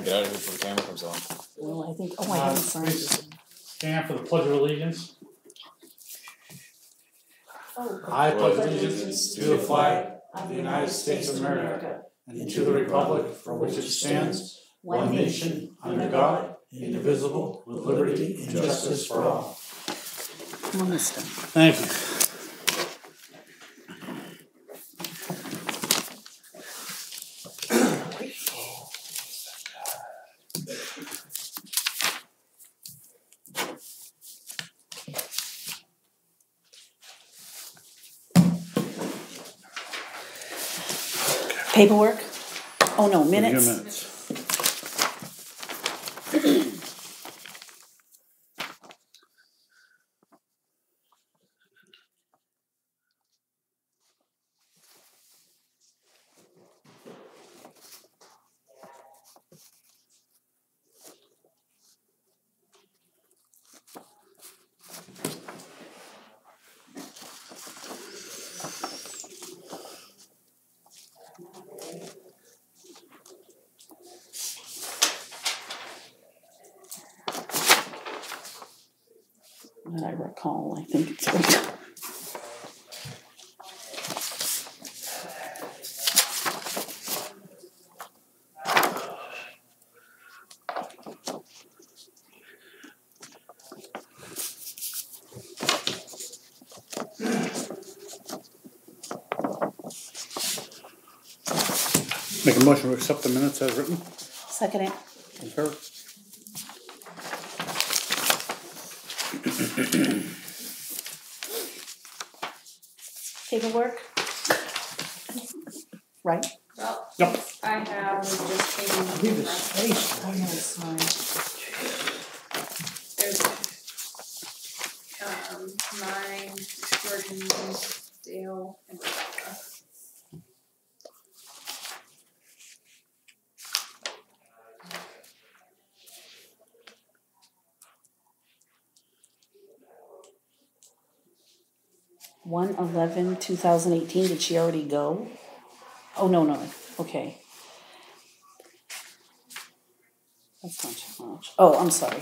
get out of here before the camera comes on. Well, I think, I haven't signed this. Stand for the Pledge of Allegiance. Oh, I pledge allegiance to the flag of the United States of America and to the republic for which it stands, one nation, under God, indivisible, with liberty and justice for all. Come on, mister. Thank you. Paperwork? Oh, no, minutes. Your minutes. That I recall, I think it's right. Make a motion to accept the minutes as written. Second it. Concur. Paperwork? Right? Well, Yep. I have just came. Leave this space. Oh, no, it's fine. There's mine, Jordan, Dale, and Rebecca. One 11/2018. Did she already go? Oh, no. Okay. That's not too much. Oh, I'm sorry.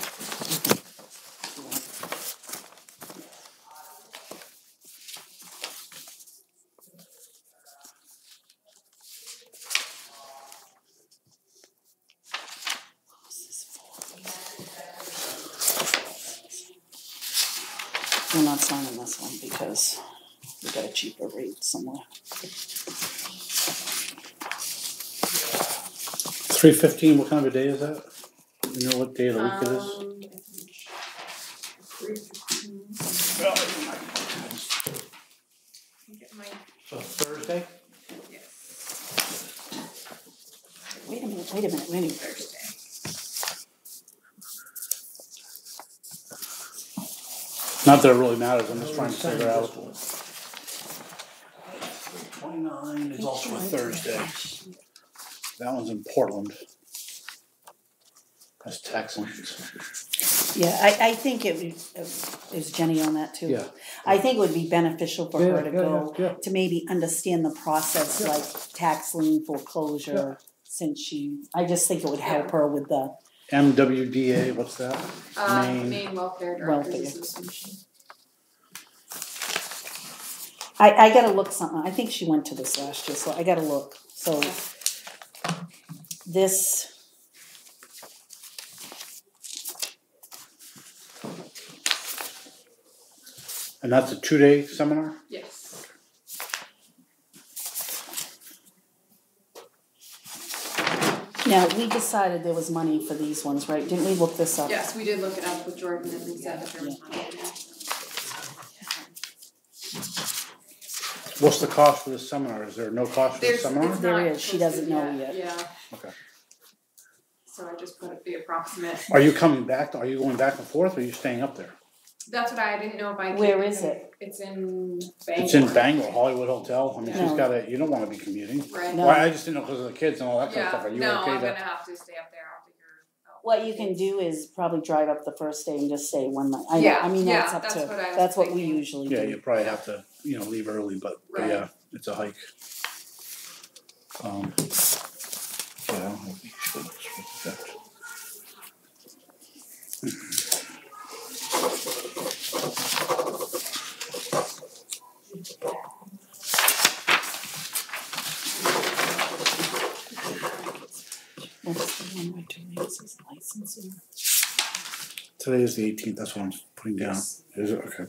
I'm not signing this one because we got a cheaper rate somewhere. 3:15. What kind of a day is that? You know what day of the week it is? So Thursday. Yes. Wait a minute. Thursday. Not that it really matters. I'm just trying to figure out. 29 is also a Thursday. That one's in Portland. That's tax liens. Yeah, I think is Jenny on that too? Yeah. I think it would be beneficial for her to go Yeah. to maybe understand the process, like tax lien foreclosure, since I just think it would help her with the. MWDA, what's that? Maine Welfare Directors Association. I gotta look something. I think she went to this last year, so I gotta look. So this. And that's a 2-day seminar? Yes. Now, we decided there was money for these ones, right? Didn't we look this up? Yes, we did look it up with Jordan and we said that there was money in there. What's the cost for this seminar? Is there no cost for the seminar? There is. She doesn't know yet. Yeah. Okay. So I just put the approximate. Are you coming back? Are you going back and forth or are you staying up there? That's what I didn't know if I could. Where is it? It's in Bangor. It's in Bangor, Hollywood Hotel. I mean, No. she's you don't want to be commuting. Right. No. Well, I just didn't know because of the kids and all that kind of Yeah, stuff. Are you no, okay I'm gonna have to stay up there. I'll figure out. What you can do is probably drive up the first day and just stay one night. Yeah, I mean, that's up that's to. what I was That's what we thinking. usually Yeah, do. you probably have to, leave early, but Right. yeah, it's a hike. Yeah, I don't have any issues with that. What's the one we're doing? This is licensing. Today is the 18th, that's what I'm putting down. Yes. Is it? Okay.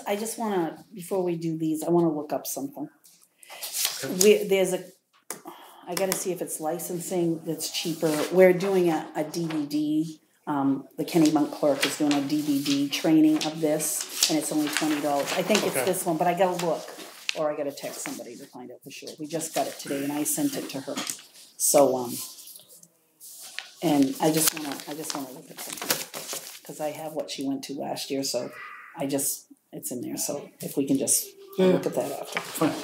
I just wanna, before we do these, I wanna look up something. I gotta see if it's licensing that's cheaper. We're doing a DVD. The Kenny Monk clerk is doing a DVD training of this, and it's only $20. I think it's this one, but I gotta look, or I gotta text somebody to find out for sure. We just got it today, and I sent it to her. So, and I just wanna look at something, because I have what she went to last year, so it's in there. So if we can just look at that after. And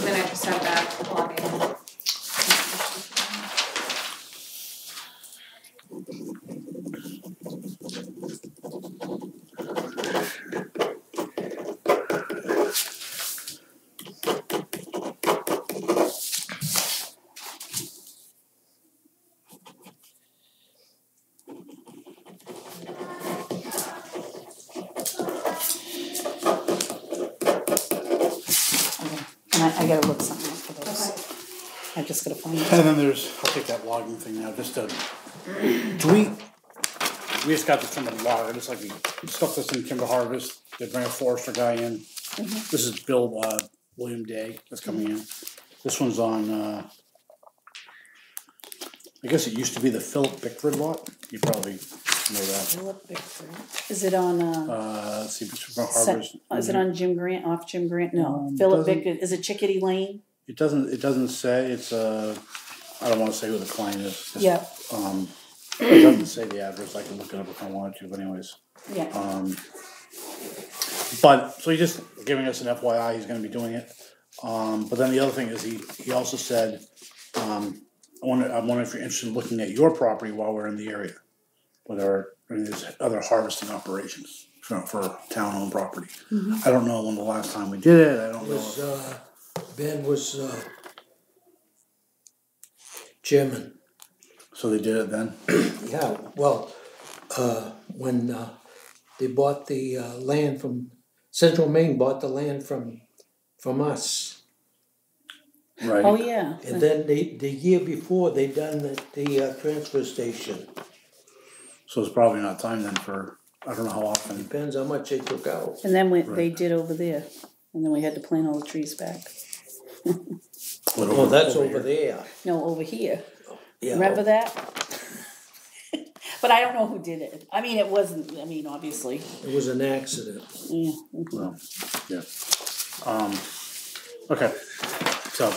then I just have that login. I gotta look something up for those. Okay. I just gotta find it. And then I'll take that logging thing now, just to, we just got this from the logger, just like stuff that's in Timber Harvest, they bring a forester guy in. Mm-hmm. This is Bill, William Day that's coming in. This one's on, I guess it used to be the Philip Bickford lot, you probably know that. Philip Bickford. Is it on, Let's see, Timber Harvest. Is it on Jim Grant, off Jim Grant? No, Philip Bickford, is it Chickadee Lane? It doesn't say, it's I don't wanna say who the client is. Yeah. It doesn't say the address, I can look it up if I wanted to, but anyways. Yeah. But, so he's just giving us an FYI, he's gonna be doing it. But then the other thing is he also said, I'm wondering if you're interested in looking at your property while we're in the area. Whether there's other harvesting operations for town-owned property. Mm-hmm. I don't know when the last time we did it, I don't know. Ben was chairman. So they did it then? Yeah, well, when they bought the land from, Central Maine bought the land from us. Right. Oh, yeah. And then the year before, they done the transfer station. So it's probably not time then for, I don't know how often. Depends how much they took out. And then they did over there, and then we had to plant all the trees back. Oh, that's over there. No, over here. Yeah. Remember that? But I don't know who did it. I mean, it wasn't, obviously. It was an accident. Yeah. Well, yeah. Okay, so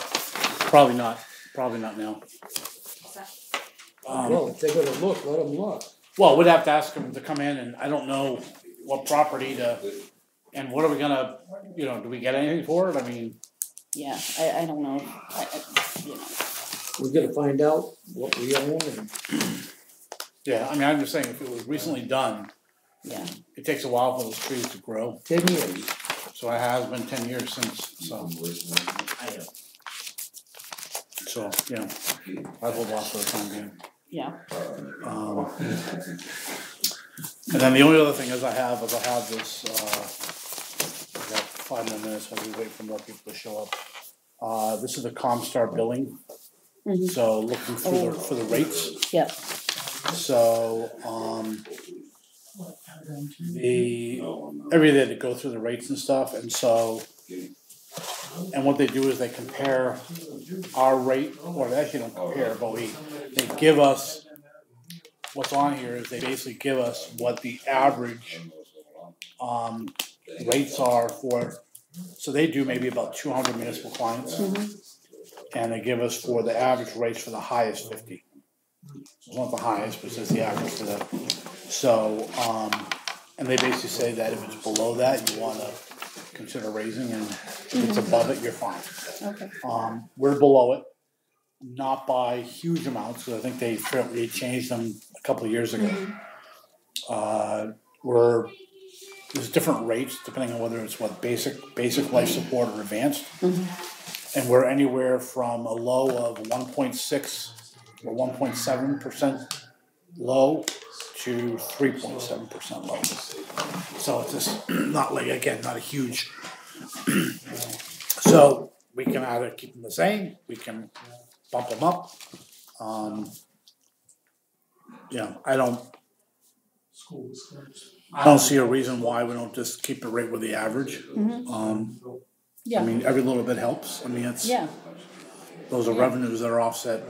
probably not now. Well, if they're gonna look, let them look. Well, we'd have to ask them to come in, and I don't know what property and what are we gonna, do we get anything for it? I mean. Yeah, I don't know. We gotta find out what we own and. Yeah, I mean, I'm just saying, if it was recently done, Yeah. it takes a while for those trees to grow. 10 years. So it has been 10 years since, so, I hold off for the time being. Yeah. And then the only other thing is I have this, I've got 5 more minutes while we wait for more people to show up. This is the Comstar billing. Mm-hmm. So looking for the rates. Yeah. So, every day they go through the rates and stuff, and what they do is they compare our rate, or they actually don't compare, but they give us, what's on here is they basically give us what the average rates are for, so they do maybe about 200 municipal clients, and they give us for the average rates for the highest 50. It's not the highest, but it says the average for that. So, and they basically say that if it's below that, you want to consider raising, and if it's above it, you're fine. Okay. We're below it, not by huge amounts, because I think they changed them a couple of years ago. There's different rates depending on whether it's basic life support or advanced, and we're anywhere from a low of 1.6 or 1.7% low to 3.7% level. So it's just not like, again, not a huge. So we can either keep them the same, we can bump them up. I don't see a reason why we don't just keep it right with the average. Yeah. I mean, every little bit helps. I mean, those are revenues that are offset,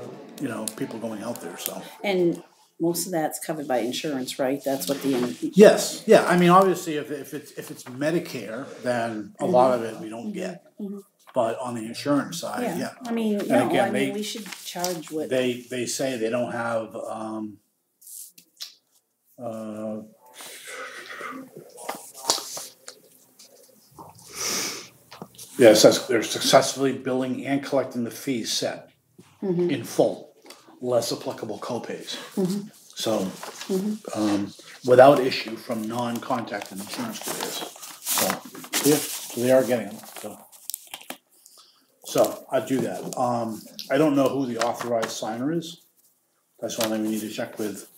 people going out there, so. And most of that's covered by insurance, right? That's what the. Yes, yeah, I mean, obviously, if it's Medicare, then a lot of it we don't get. But on the insurance side, yeah. I mean, we should charge what. They say they don't have, yeah, it says they're successfully billing and collecting the fees set in full, less applicable copays. So, without issue from non-contacted insurance carriers. So they are getting them. So I'd do that. I don't know who the authorized signer is. That's one thing we need to check with.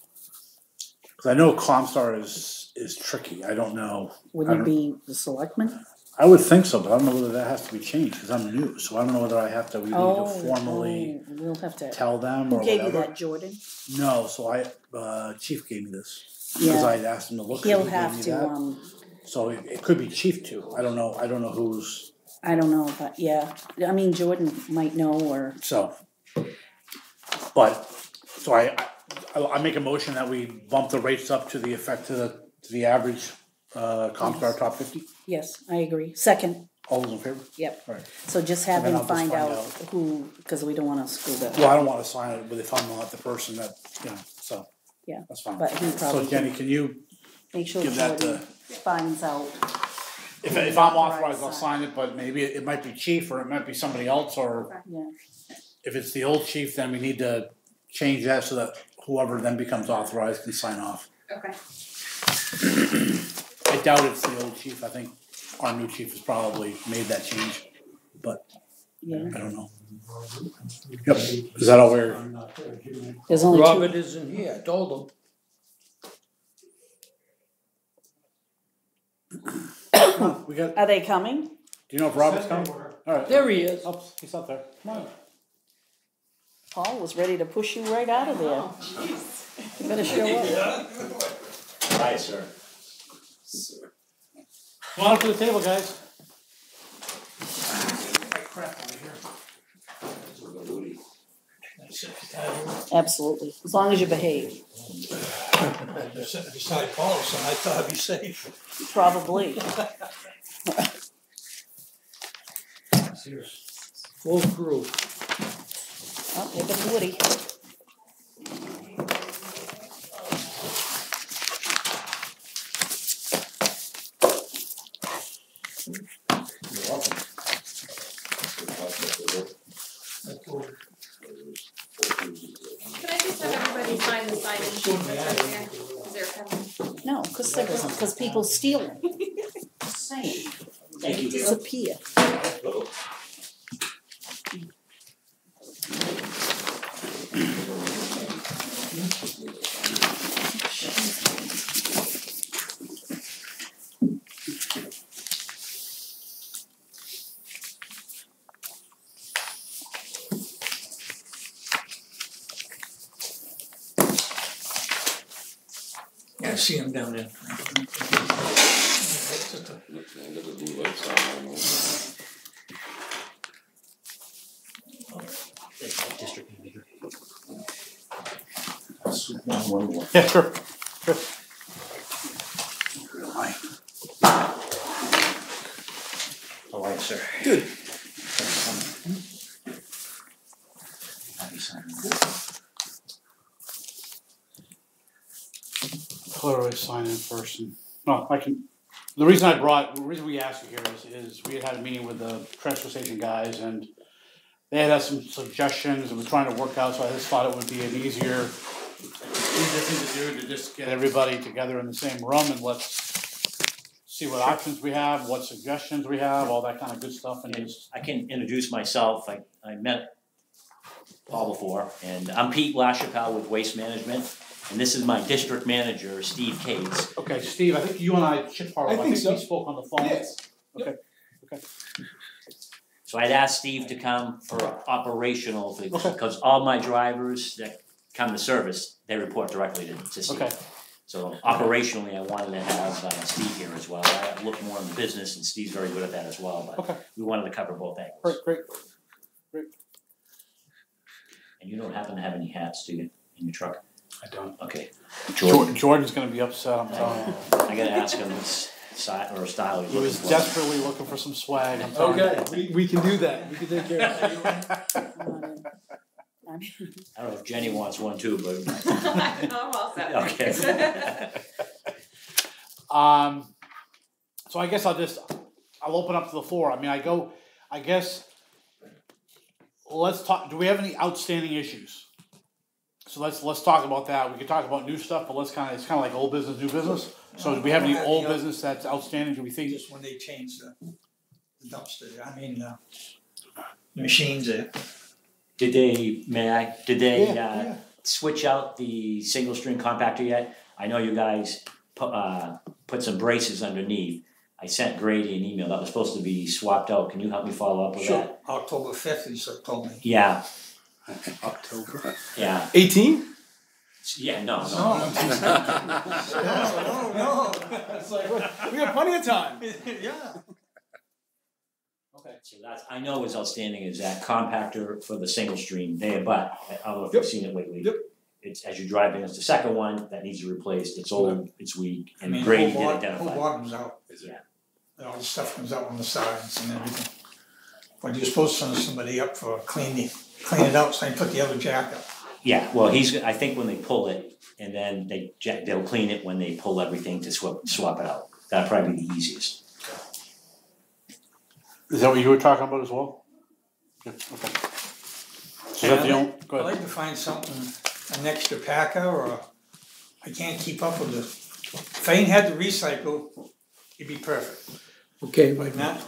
Because I know Comstar is tricky. I don't know. Wouldn't it be the selectmen? I would think so, but I don't know whether that has to be changed because I'm new. So I don't know whether we need to formally we'll have to tell them or whatever. Who gave you whatever. that, Jordan? No, so Chief gave me this because I asked him to look. He'll have to. So it could be Chief too. I don't know who's. I don't know, but yeah, I mean Jordan might know or. So I make a motion that we bump the rates up to the effect to the average Comstar top 50. Yes, I agree. Second. All those in favor? Yep. All right. So just have him find out who, because we don't want to screw that. Well, I don't want to sign it, but if I'm not the person that so. Yeah. That's fine. But he probably. So Jenny, can you make sure give that Jordan finds out. If I'm authorized, I'll sign it, but maybe it might be Chief or it might be somebody else, or if it's the old chief, then we need to change that so that whoever then becomes authorized can sign off. Okay. I doubt it's the old chief. I think our new chief has probably made that change, but I don't know. Yep. Is that all we're? There's only Robert two. isn't here, I told him. We got. Are they coming? Do you know if Robert's coming? All right. There he is. Oh, he's up there. Come on. Paul was ready to push you right out of there. You better show up. Hi, sir. Come on up to the table, guys. Absolutely, as long as you behave. You're sitting beside Paul, so I thought I'd be safe. Probably. Full crew. Oh, there goes Woody. You're welcome. Can I just have everybody sign the sign-in sheet that's right here? Is there a pen? No, because people steal them. Same. They disappear. Yeah, I see him down there. Yeah, sure. How are you, sir? Good. How do I sign in first? No, I can. The reason we asked you here is we had a meeting with the transfer station guys and they had some suggestions and we're trying to work out, so I just thought it would be an easier thing to do to just get everybody together in the same room and let's see what options we have, what suggestions we have, all that kind of good stuff. And just I can introduce myself. I met Paul before, and I'm Pete LaChapelle with Waste Management. and this is my district manager, Steve Cates. Okay, Steve, I think you and I should probably, I think so. we spoke on the phone. Yes. Okay. So I'd asked Steve to come for operational things, because all my drivers that come to service, they report directly to Steve. Okay. So operationally, I wanted to have Steve here as well. I look more in the business, and Steve's very good at that as well, but Okay. we wanted to cover both angles. Great. And you don't happen to have any hats, do you, in your truck? I don't. Okay. Jordan's gonna be upset, I'm telling you. I gotta ask him what style he's He looking was for. desperately looking for some swag, I'm telling you. Okay, we can do that. We can take care of that. I don't know if Jenny wants one too, but. I'm all set. Okay. So I guess I'll open up to the floor. I mean, I guess, let's talk, do we have any outstanding issues? So let's talk about that. We could talk about new stuff, but it's kind of like old business, new business. So do we have any old business that's outstanding? Do we think? Just when they changed the dumpster, I mean, the machines there. Did they Yeah. switch out the single string compactor yet? I know you guys put some braces underneath. I sent Grady an email that was supposed to be swapped out. Can you help me follow up with Sure, that? October 5th, he told me. Yeah, October. yeah. 18? Yeah, no. No. It's like, we have plenty of time. Yeah. Okay, so I know what's outstanding is that compactor for the single stream there, but I don't know if you've seen it lately. Yep. It's, as you're driving, it's the second one that needs to be replaced. It's old, it's weak, I and mean, Grady whole did whole identify. bottom's out. Yeah. And all the stuff comes out on the sides and everything. But you're supposed to send somebody up for clean it out, so they put the other jack up. Yeah, well, I think when they pull it, and then they'll clean it when they pull everything to swap it out. That'll probably be the easiest. Is that what you were talking about as well? Yeah, okay. So that's the only, go I'd ahead. like to find something, an extra packer, or I can't keep up with this. If I ain't had to recycle, it'd be perfect. Okay, But not,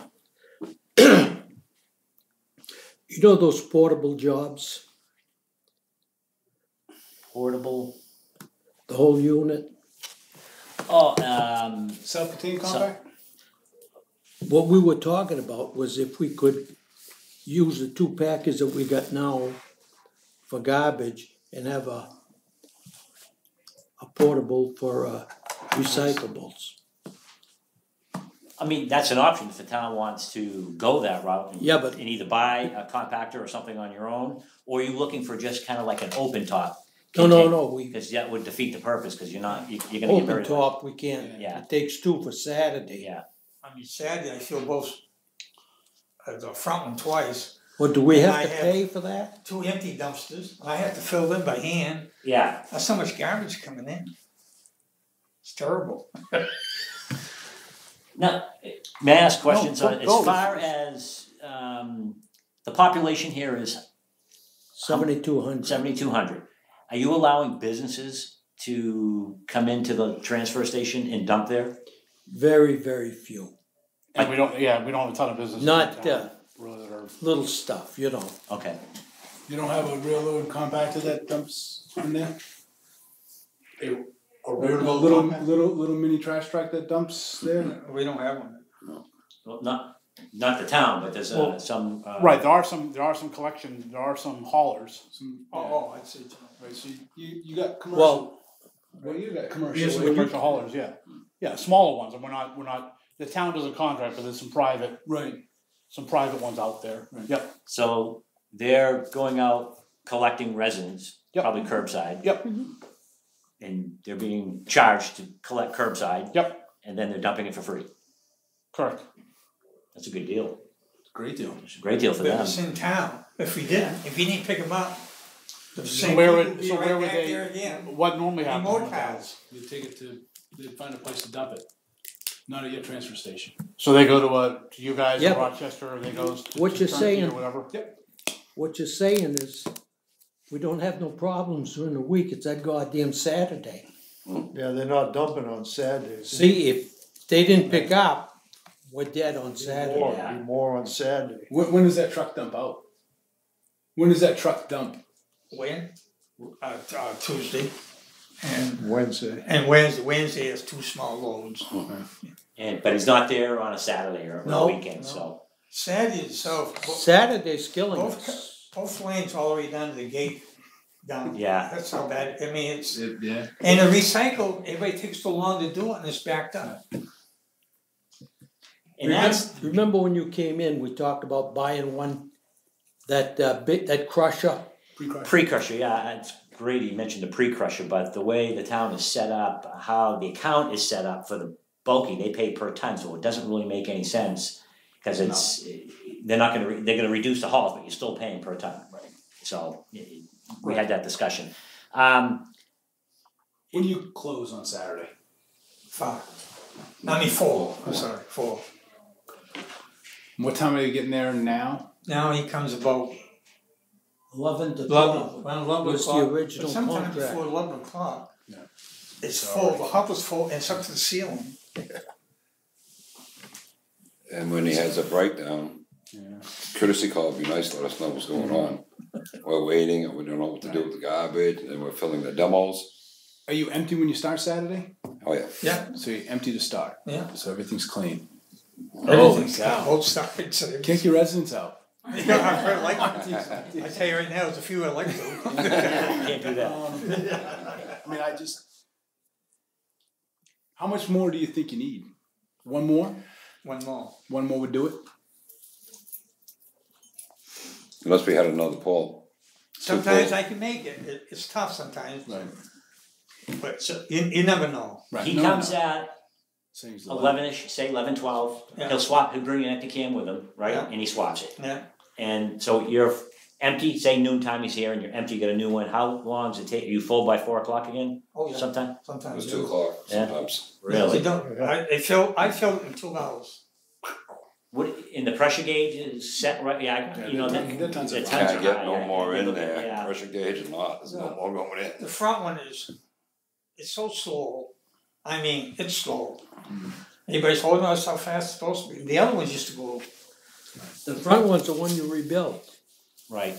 you know those portable jobs, Portable. the whole unit? Oh, Self-contained compact? What we were talking about was if we could use the two packers that we got now for garbage and have a portable for recyclables. I mean, that's an option if the town wants to go that route. Yeah, but- And either buy a compactor or something on your own, or you're looking for just kind of like an open top. No, we Because that would defeat the purpose, because you're gonna get very. open top, we can't. Yeah. It takes two for Saturday. Yeah, I mean, Saturday, I feel both, the front one twice, Well, do we And have I to have- pay for that? 2 empty dumpsters, I have to fill them by hand. yeah. That's so much garbage coming in. It's terrible. Now, may I ask questions No, on, go. as far as, the population here is 7,200. 7,200. Are you allowing businesses to come into the transfer station and dump there? Very, very few. And we don't have a ton of business. in Not, town, really, that are- Little stuff, you know. Okay. You don't have a rear load compactor that dumps in there? A Or a little mini trash truck that dumps there? We don't have one. Well, not the town, but there's Well, some. Right, there are some collection, there are some haulers. Oh, I'd say. Right, so you got commercial. Well, Well, you got commercial. Yes, where you- Commercial haulers, yeah. Yeah, smaller ones, and we're not, the town doesn't contract, but there's some private ones out there. Right. Yep, So they're going out collecting residents, Yep. probably curbside. Yep. And they're being charged to collect curbside. Yep. And then they're dumping it for free. correct. That's a good deal. Great deal. It's a great deal for But them. it's in town. If we didn't pick them up, the same where people would- would be so where right would back they- there again. What normally happens? Remote with that? paths. You take it to, they'd find a place to dump it, not at your transfer station. So they go to you guys in Yeah, but Rochester, or they go to what you're Turnkey saying- or whatever? Yep. what you're saying is, we don't have no problems during the week, it's that goddamn Saturday. Yeah, they're not dumping on Saturdays. See, if they didn't pick up, we're dead on Saturday. More, Yeah. be more on Saturday. When does that truck dump out? When does that truck dump? When? Tuesday. And Wednesday. Wednesday is 2 small loads. But he's not there on a Saturday or No, a weekend, no. so. Saturday itself, Saturday's killing us. both lanes all the way down to the gate. Down. Yeah. That's how bad, I mean, it's, Yeah. and the recycle, everybody takes so long to do it and it's backed up. And that's, Remember when you came in, we talked about buying one, that crusher? pre-crusher, yeah, it's great you mentioned the pre-crusher, but the way the town is set up, how the account is set up for the bulky, they pay per ton, so it doesn't really make any sense. Cause it's, they're gonna reduce the hauls, but you're still paying per ton. So, we had that discussion. When do you close on Saturday? 4, I'm sorry, 4. What time are you getting there now? Now he comes about 11 to 11, around 11 was the o'clock. original But sometime contract. before 11 o'clock. Yeah. It's So- full, the hopper's full, and it's up to the ceiling. And when he has a breakdown, courtesy call would be nice, let us know what's going on. We're waiting, and we don't know what to do with the garbage, and we're filling the demos. Are you empty when you start Saturday? Oh, yeah. Yeah, So you're empty to start. yeah. So everything's clean. Everything's cow. both sides. Kick your residents out. Yeah, I quite like it. I tell you right now, there's a few I like to. Can't do that. I mean, how much more do you think you need? One more? One more. One more would do it? Unless we had another pole. Sometimes I can make it. It's tough sometimes, Right. but you never know. Right. He No, comes no. at Saying it's 11-ish, say 11, 12, Yeah. he'll bring an empty can with him, right, Yeah. and he swaps it. Yeah. And so you're empty, say noontime he's here and you're empty, you get a new one, how long does it take, are you full by 4 o'clock again, Oh, yeah. sometime? It Sometimes. was 2 o'clock Yeah. sometimes. Really? You don't, I filled it in 2 hours. What, in the pressure gauge is set right, yeah, you know, the tons are the fine. tons are Can't get high, no yeah, more you in look at- there, yeah. pressure gauge or not, there's no more going in. The front one it's so slow. I mean, it's slow. Everybody's holding us how fast it's supposed to be. The other ones used to go, The front one's the one you rebuilt. Right,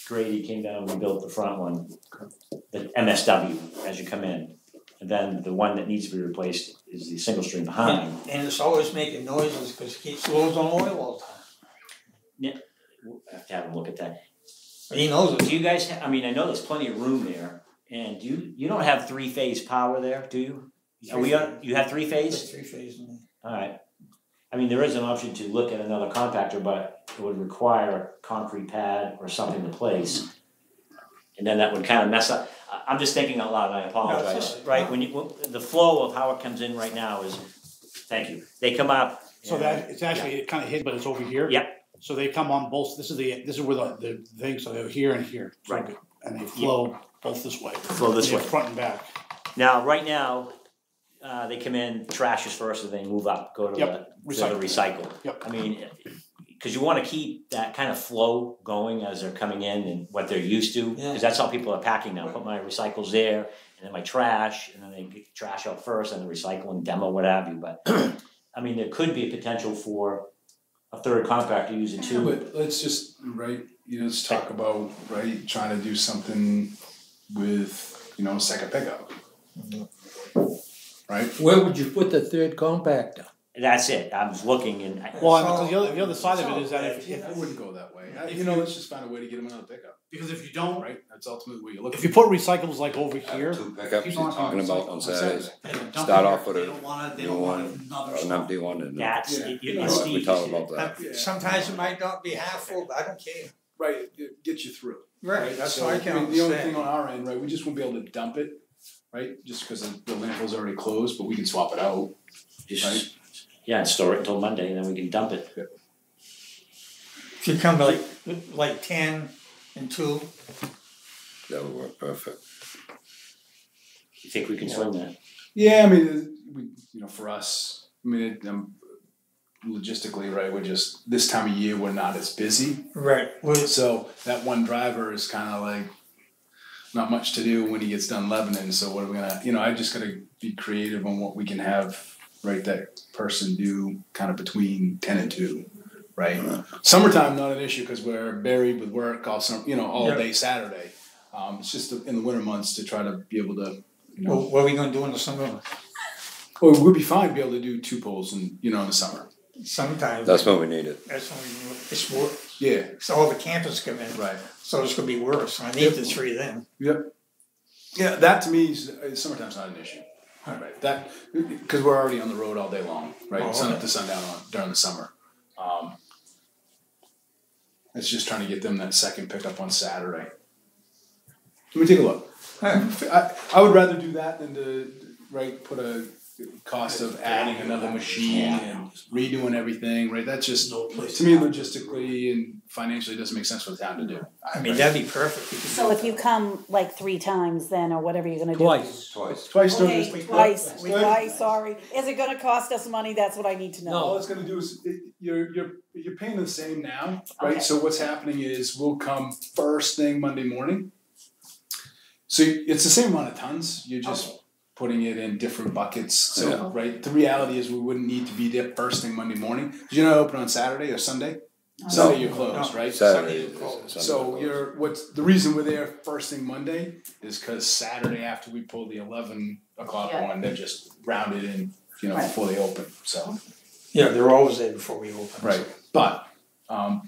Grady came down and rebuilt the front one, the MSW as you come in. And then the one that needs to be replaced is the single stream behind. and it's always making noises because it keeps loads on oil all the time. We'll have to have him look at that. He knows Do it. you guys, I mean, I know there's plenty of room there, and you don't have 3-phase power there, do you? Are we on, you have It's 3-phase? 3-phase. in Alright. I mean, there is an option to look at another compactor, but it would require a concrete pad or something to place. And then that would kind of mess up, I'm just thinking out loud, and I apologize, No, it's all right, the flow of how it comes in right now is, thank you, they come up. So and- that, it's actually kind of hidden, but it's over here? Yep. So they come on both, this is where the thing, so they're here and here. So- Right. And they flow both this way. Flow this They're way. Front and back. Now, right now, they come in, trashes first, and they move up, go to Yep, the recycle. recycle. Yep. I mean, cause you wanna keep that kind of flow going as they're coming in and what they're used to, Yeah. cause that's how people are packing now, put my recycles there, and then my trash, and then they get trash out first, and the recycle and demo, what have you, but, I mean, there could be a potential for a third compactor using two. But let's just, right, let's talk about, right, trying to do something with, a second pickup. Right? Where would you put the third compactor? That's it, I was looking and, Well, So- because the other side of it is that I wouldn't go that way. If Let's just find a way to get them another pickup, because if you don't, right? That's ultimately what you're looking if for. you put recyclables like over here, 2 pickups he's Keep on talking about on Saturdays. they don't dump Start it off here, with they don't want it, they new don't want one, another an stuff. empty one, and that's, Yeah. you we Steve, talk about that. Sometimes it might not be half full, but I don't care. Right, it gets you through. Right, that's So, what I can mean, the only thing understand. on our end, right, we just won't be able to dump it, right, just because the landfill's already closed, but we can swap it out, right? yeah, and store it until Monday, and then we can dump it. If you come like 10 and 2, That would work perfect. You think we can swing that? Yeah, I mean, for us, logistically, right, we're just, this time of year, we're not as busy. right, So that one driver is kind of like, not much to do when he gets done Lebanon, so what are we gonna, I just gotta be creative on what we can have, right, that person do kind of between 10 and 2, right? Summertime, not an issue, cause we're buried with work all Yeah. day Saturday. It's just in the winter months to try to be able to You know, Well, what are we gonna do in the summer? well, we'd be fine to be able to do 2 poles in in the summer. Sometimes. That's when we need it. That's when it's worse. Yeah, So all the campers come in. right. So it's gonna be worse. I need the 3 then. Yep. Yeah, that to me is summertime's not an issue. Right. That because we're already on the road all day long, right? Oh, Sun up okay. to sundown during the summer. It's just trying to get them that second pickup on Saturday. Let me take a look. I would rather do that than to put a cost of adding another machine and redoing everything, right? That's just to me logistically and financially doesn't make sense for the town to do. I mean, that'd be perfect. We could So do if you come like 3 times then, or whatever you're gonna do. Twice. Twice during Okay, this week. twice, sorry. Is it gonna cost us money? That's what I need to know. All it's gonna do is you're paying the same now, right? Okay. So what's happening is we'll come first thing Monday morning. So it's the same amount of tons. You're just putting it in different buckets. So Yeah. the reality is we wouldn't need to be there first thing Monday morning. You're not open on Saturday or Sunday. Sunday you're closed, right? Saturday. So the reason we're there first thing Monday is because Saturday after we pull the 11 o'clock one, they're just rounded in, before they open. So. Yeah, they're always there before we open. Right, but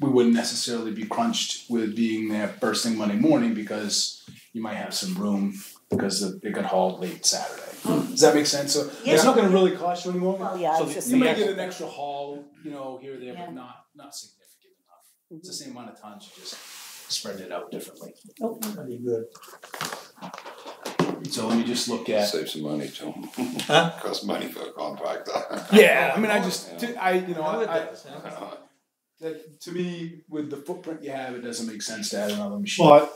we wouldn't necessarily be crunched with being there first thing Monday morning because you might have some room because it got hauled late Saturday. Does that make sense? So it's not going to really cost you anymore. Well, yeah, I was So just you may thinking. get an extra haul, here or there, Yeah. but not significant enough. It's the same amount of tons, you just spread it out differently. That'd be good. So let me just look at. Save some money too. Huh? Costs money for a contractor. Yeah, I mean, I just, that, to me, with the footprint you have, it doesn't make sense to add another machine. But,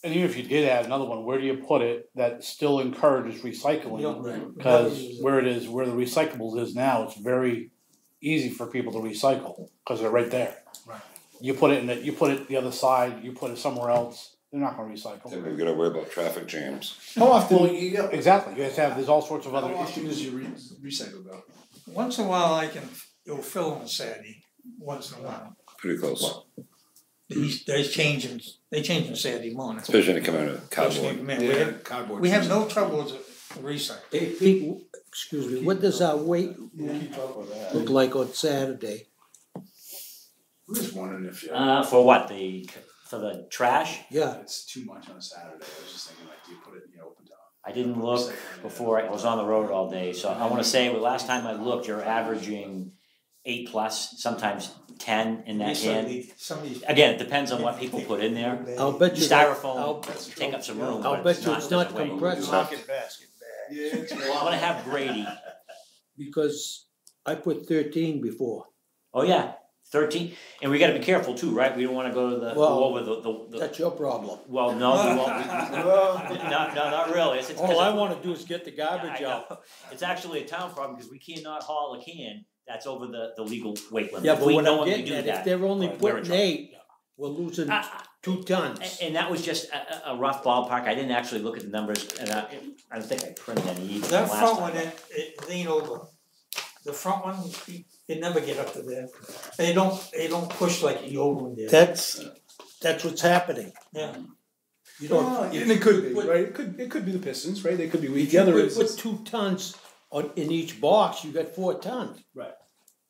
and even if you did add another one, where do you put it that still encourages recycling? Right. Because where the recyclables is now, it's very easy for people to recycle, because they're right there. Right. You put it the other side, you put it somewhere else, they're not gonna recycle. Then we gotta worry about traffic jams. How often? Exactly, you guys there's all sorts of How other often issues. does your recycle go? Once in a while it'll fill on Saturday, once in a while. Pretty close. They changing Saturday morning. Especially when they come out of Especially, cardboard. man, Cardboard. we have no trouble with recycling. Hey, Pete, excuse me, what does our weight Keep up with that. look like on Saturday? I'm just wondering if For what, for the trash? Yeah, it's too much on a Saturday. I was just thinking, do you put it in the open top? I didn't look before, I was on the road all day, so I wanna say, well, last time I looked, you're averaging 8+, sometimes 10 in that can. Somebody. Again, it depends on what people put in there. I'll bet you. I'll- Styrofoam take up some room, I'll but bet it's you not, it's doesn't not weigh. compressed. Market basket bag. Yeah, it's Well, I'm gonna have Grady, Because I put 13 before. oh yeah, 13, and we gotta be careful too, right? We don't wanna go to go Well, over the, That's your problem. well, no, we won't, no, not really, it's. All I wanna do is get the Yeah, I garbage know. out. It's actually a town problem, because we cannot haul a can that's over the legal weight limit. Yeah, If but we what know I'm when we getting do at, that, if they're only we're in putting trouble. 8, we're losing 2 tons. And that was just a rough ballpark, I didn't actually look at the numbers, and I don't think I printed any either That last front time. one, it lean over. The front one, it never get up to there. They don't push like the old one did. That's what's happening. Yeah. You Well, don't, and it could be, right? It could be the Pistons, right? They could be weak. if The other you is put 2 tons in each box, you got 4 tons.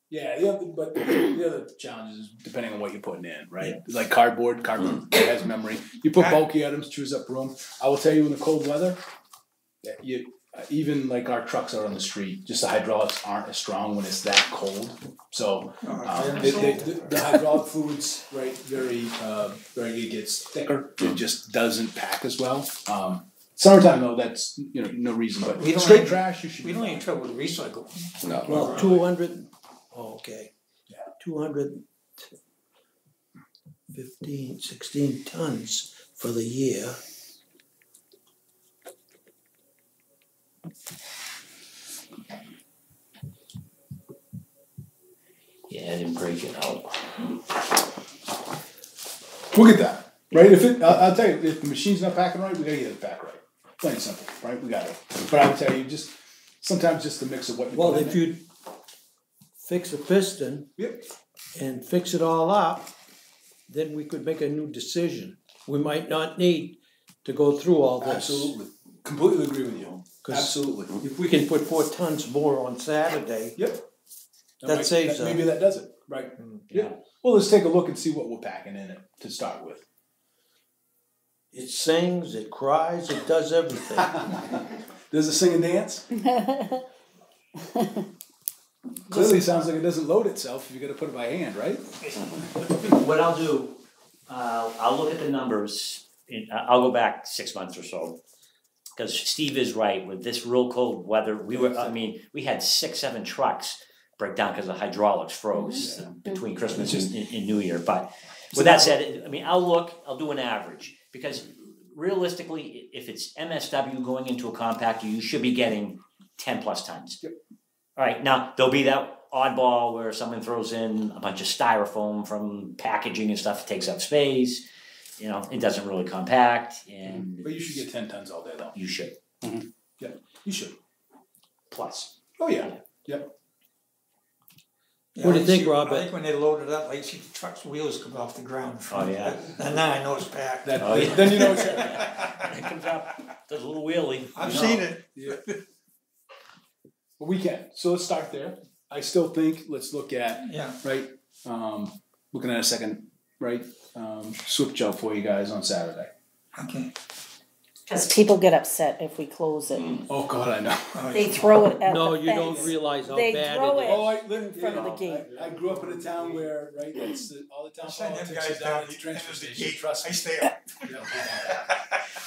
yeah. The other challenge is depending on what you're putting in, right? Like cardboard has memory. You put bulky items, chews up room. I will tell you, in the cold weather, that even like our trucks are on the street, just the hydraulics aren't as strong when it's that cold. So the hydraulic fluids, right, it gets thicker. It just doesn't pack as well. Summertime though, that's no reason. But We don't straight have- trash, you should. We don't have trouble with recycle. No. Well, 200, okay. Yeah. 16 tons for the year. Yeah, I didn't break it out. We'll get that, right? I'll tell you, if the machine's not packing right, we gotta get it back right. Plain and simple, right? We got it. But I would tell you, sometimes just the mix of what you Well, put in if there. you fix a piston Yep. and fix it all up, then we could make a new decision. We might not need to go through all this. Absolutely. Completely agree with you. 'Cause Absolutely. if we can put 4 tons more on Saturday, That saves maybe that does it, right? Yeah. Well, let's take a look and see what we're packing in it to start with. it sings, it cries, it does everything. Does it sing and dance? Clearly sounds like it doesn't load itself if you gotta put it by hand, right? What I'll do, I'll look at the numbers, I'll go back 6 months or so. Cause Steve is right, with this real cold weather, we had 6, 7 trucks break down because the hydraulics froze between Christmas and New Year, but with that said, I'll do an average, because realistically, if it's MSW going into a compactor, you should be getting 10 plus tons. Yep. Alright, now, there'll be that oddball where someone throws in a bunch of styrofoam from packaging and stuff, takes up space, it doesn't really compact, and But you should get 10 tons all day though. you should, Yeah, you should. plus. Oh, yeah. Yep. What do you think, I Robert? think when they load it up, I see the truck's wheels come off the ground. Oh, yeah. And now I know it's packed. That, Oh, yeah. Then you know it's heavy. It comes up, does a little wheelie. I've seen it. Yeah. But we can. So let's start there. I still think let's look at Yeah. right. Looking at a second right switch out for you guys on Saturday. Okay. Cause people get upset if we close it. Oh God, I know. They throw it at No, the you don't fence. realize how They bad throw it it. is. I live in front of the gate. I grew up in a town where right that's all the town Send them politics guys is down down at the the transfer end of the station. gate. Trust I me. stay up.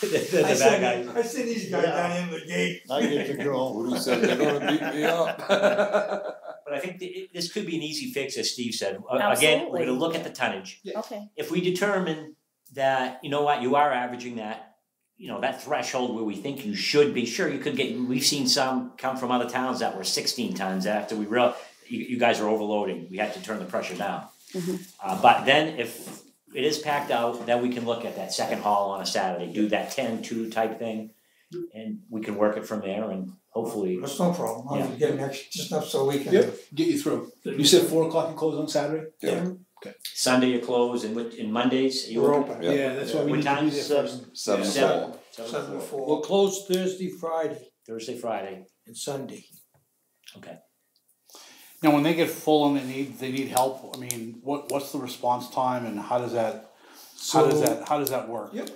The bad guys. I send these guys down in the gate. I get to go. Who said they're gonna beat me up? But I think this could be an easy fix, as Steve said. Again, we're Absolutely. gonna look at the tonnage. Okay. If we determine that, you know what, you are averaging that, that threshold where we think you should be, sure, you could we've seen some come from other towns that were 16 tons after we you guys are overloading, we had to turn the pressure down. But then if it is packed out, then we can look at that second haul on a Saturday, do that 10-2 type thing, and we can work it from there, and hopefully, That's no problem. I'll Yeah. get an extra, just enough so we can. Yep. Get you through. You said 4 o'clock you close on Saturday? Yeah. Sunday you close, and Mondays, you We're open? open. Yeah, that's why we What need to be time's, there first. 7 to 4. 7 7 to to 4. We'll close Thursday, Friday, Thursday, Friday, and Sunday. okay. Now, when they get full and they need help, I mean, what's the response time and how does that work? Yep.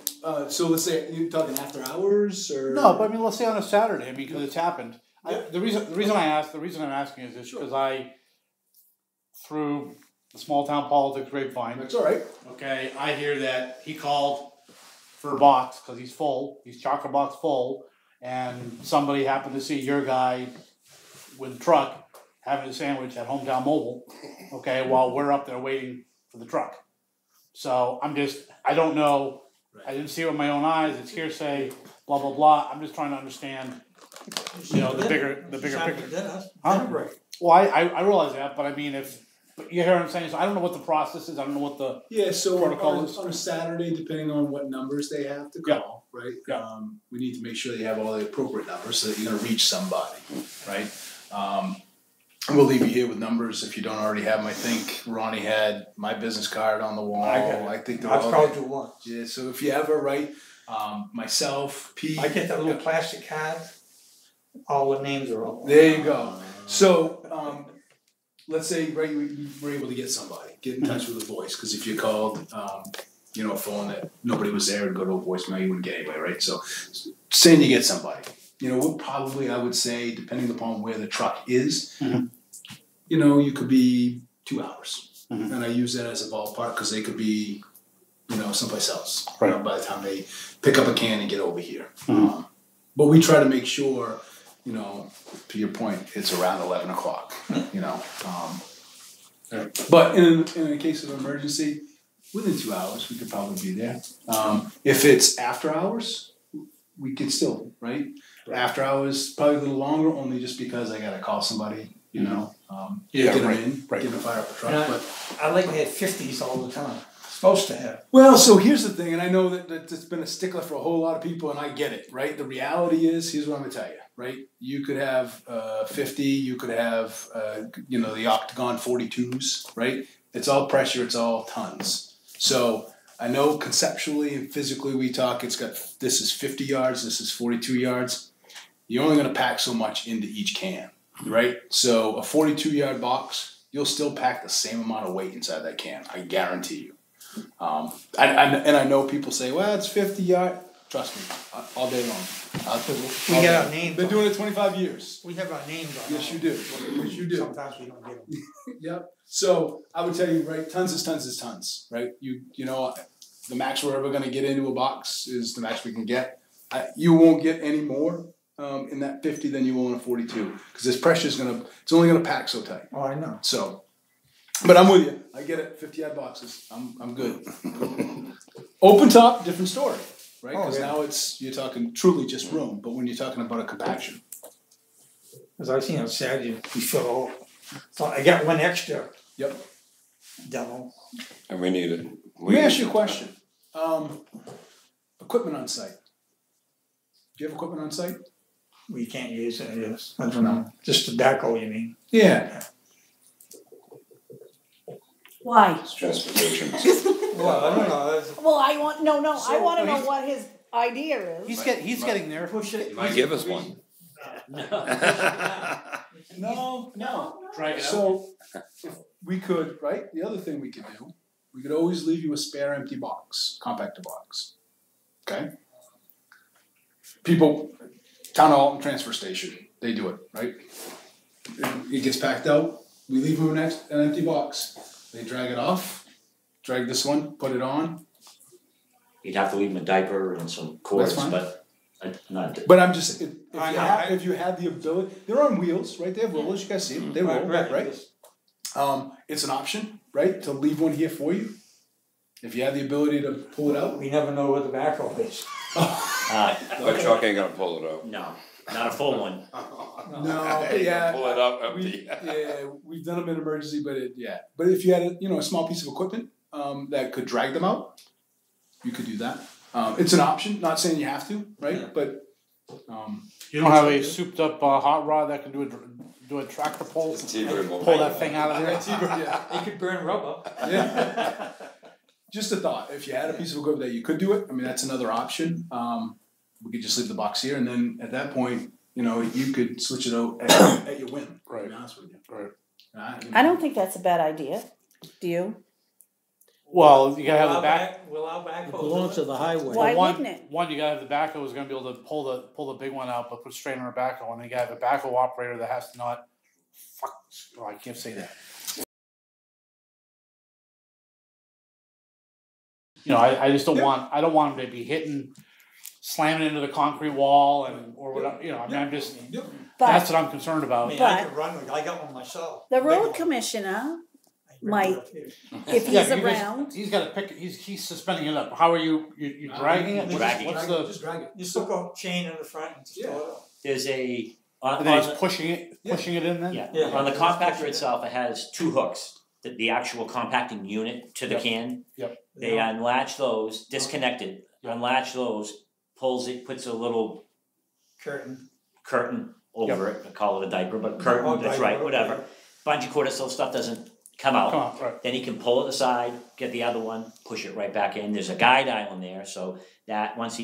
So let's say you're talking after hours or No, but I mean, let's say on a Saturday, I mean, because it's happened. Yeah. The reason I'm asking is this because through the small town politics grapevine, that's all right. okay, I hear that he called for a box because he's full, he's chocker box full, and somebody happened to see your guy with the truck having a sandwich at Hometown Mobile, okay, while we're up there waiting for the truck. So I don't know, I didn't see it with my own eyes, it's hearsay, blah, blah, blah, I'm just trying to understand, the bigger picture. Huh? Right. Well, I realize that, but I mean, but you hear what I'm saying, so I don't know what the process is, I don't know what the, Yeah, so Protocol on, is- on a Saturday, depending on what numbers they have to Yeah. call, right? Yeah. We need to make sure they have all the appropriate numbers so that you're gonna reach somebody, right? And we'll leave you here with numbers if you don't already have them. I think Ronnie had my business card on the wall. I got it. I think they're I've all. called you once. Yeah, so if you ever, right, myself, Pete. I get that little plastic card, all the names are on. There you go. So, let's say, right, we were able to get somebody, get in touch with a voice, because if you called, a phone that nobody was there and go to a voicemail, you wouldn't get anybody, right? So, saying you get somebody, we'll probably, I would say, depending upon where the truck is, you could be 2 hours. And I use that as a ballpark, because they could be, someplace else, Right. by the time they pick up a can and get over here. But we try to make sure, to your point, it's around 11 o'clock, But in a case of emergency, within 2 hours, we could probably be there. If it's after hours, we could still, right? After hours, probably a little longer, only just because I gotta call somebody, get them in, get them to fire up the truck, And but. I like to have 50s all the time, supposed to have. Well, so here's the thing, and I know that it's been a stickler for a whole lot of people, and I get it, right? The reality is, here's what I'm gonna tell you, right? You could have 50, you could have, the Octagon 42s, right? It's all pressure, it's all tons. So I know conceptually and physically we talk, this is 50 yards, this is 42 yards. you're only gonna pack so much into each can, right? So a 42-yard box, you'll still pack the same amount of weight inside that can, I guarantee you. And I know people say, well, it's 50 yard. Trust me, all day long. We get our names. Been doing it 25 years. We have our names on. Yes, you do. Yes, you do. Sometimes we don't get them. Yep. So I would tell you, right, tons is tons, right? You know, the max we're ever gonna get into a box is the max we can get. You won't get any more in that 50 than you will in a 42, because this pressure's it's only gonna pack so tight. Oh, I know. So, but I'm with you. I get it. 50-yard boxes. I'm good. Open top, different story, right? Because now you're talking truly just room. But when you're talking about a compaction, As I seen on Saturday, we fill all. So I got one extra. Yep. Demo. And we need it. Let me ask you a question. Equipment on site. Do you have equipment on site? We can't use it, yes. I don't know. Just tobacco, you mean? Yeah. Why? It's transportation. Well, I don't know. Well, I wanna know what his idea is. He's getting there. Push it. You might give us one. No. Drag it out. So if we could, right? The other thing we could do, we could always leave you a spare empty box, compactor box. Okay? People, town hall and transfer station, they do it, right? It gets packed out, we leave them an empty box. They drag it off, drag this one, put it on. You'd have to leave them a diaper and some cords, fine. but not. But I'm just, if you had the ability, they're on wheels, right? They have rollers, you guys see them, they roll, right? It's an option, right, to leave one here for you. If you have the ability to pull it out. We never know where the backhoe is. My truck ain't gonna pull it out. No, not a full one. No, yeah. Pull it out empty. We've done them in emergency, but But if you had a small piece of equipment that could drag them out, you could do that. It's an option. Not saying you have to, right? Yeah. But you don't have a souped up hot rod that can do a tractor pull. Pull that thing out of there. It could burn rubber. Yeah. Just a thought. If you had a piece of equipment that you could do it, I mean that's another option. We could just leave the box here, and then at that point, you could switch it out at your whim. Right. To be honest with you. Right. I don't think that's a bad idea. Do you? Well, you gotta have the back. Will our backhoe? It belongs to the highway. Why one, wouldn't it? One, you gotta have the backhoe is gonna be able to pull the big one out, but put straight on a backhoe, and then you gotta have a backhoe operator that has to not. I can't say that. I just don't want. I don't want them to be slamming into the concrete wall or whatever. I'm just. That's what I'm concerned about. I could run. I got one myself. The road commissioner might, if he's around. He's got to pick. He's suspending it up. How are you dragging it? Dragging What's it. the? Just drag it. You still go chain in the front and just throw it up. There's a. And then he's pushing it in then. Yeah. On the compactor itself, it has two hooks. The actual compacting unit to the can. Yep. They unlatch those, disconnect it, unlatch those, pulls it, puts a little curtain over it. I call it a diaper, but curtain, that's right, whatever. Bungee cord, so stuff doesn't come out. Right. Then he can pull it aside, get the other one, push it right back in. There's a guide island there, so that once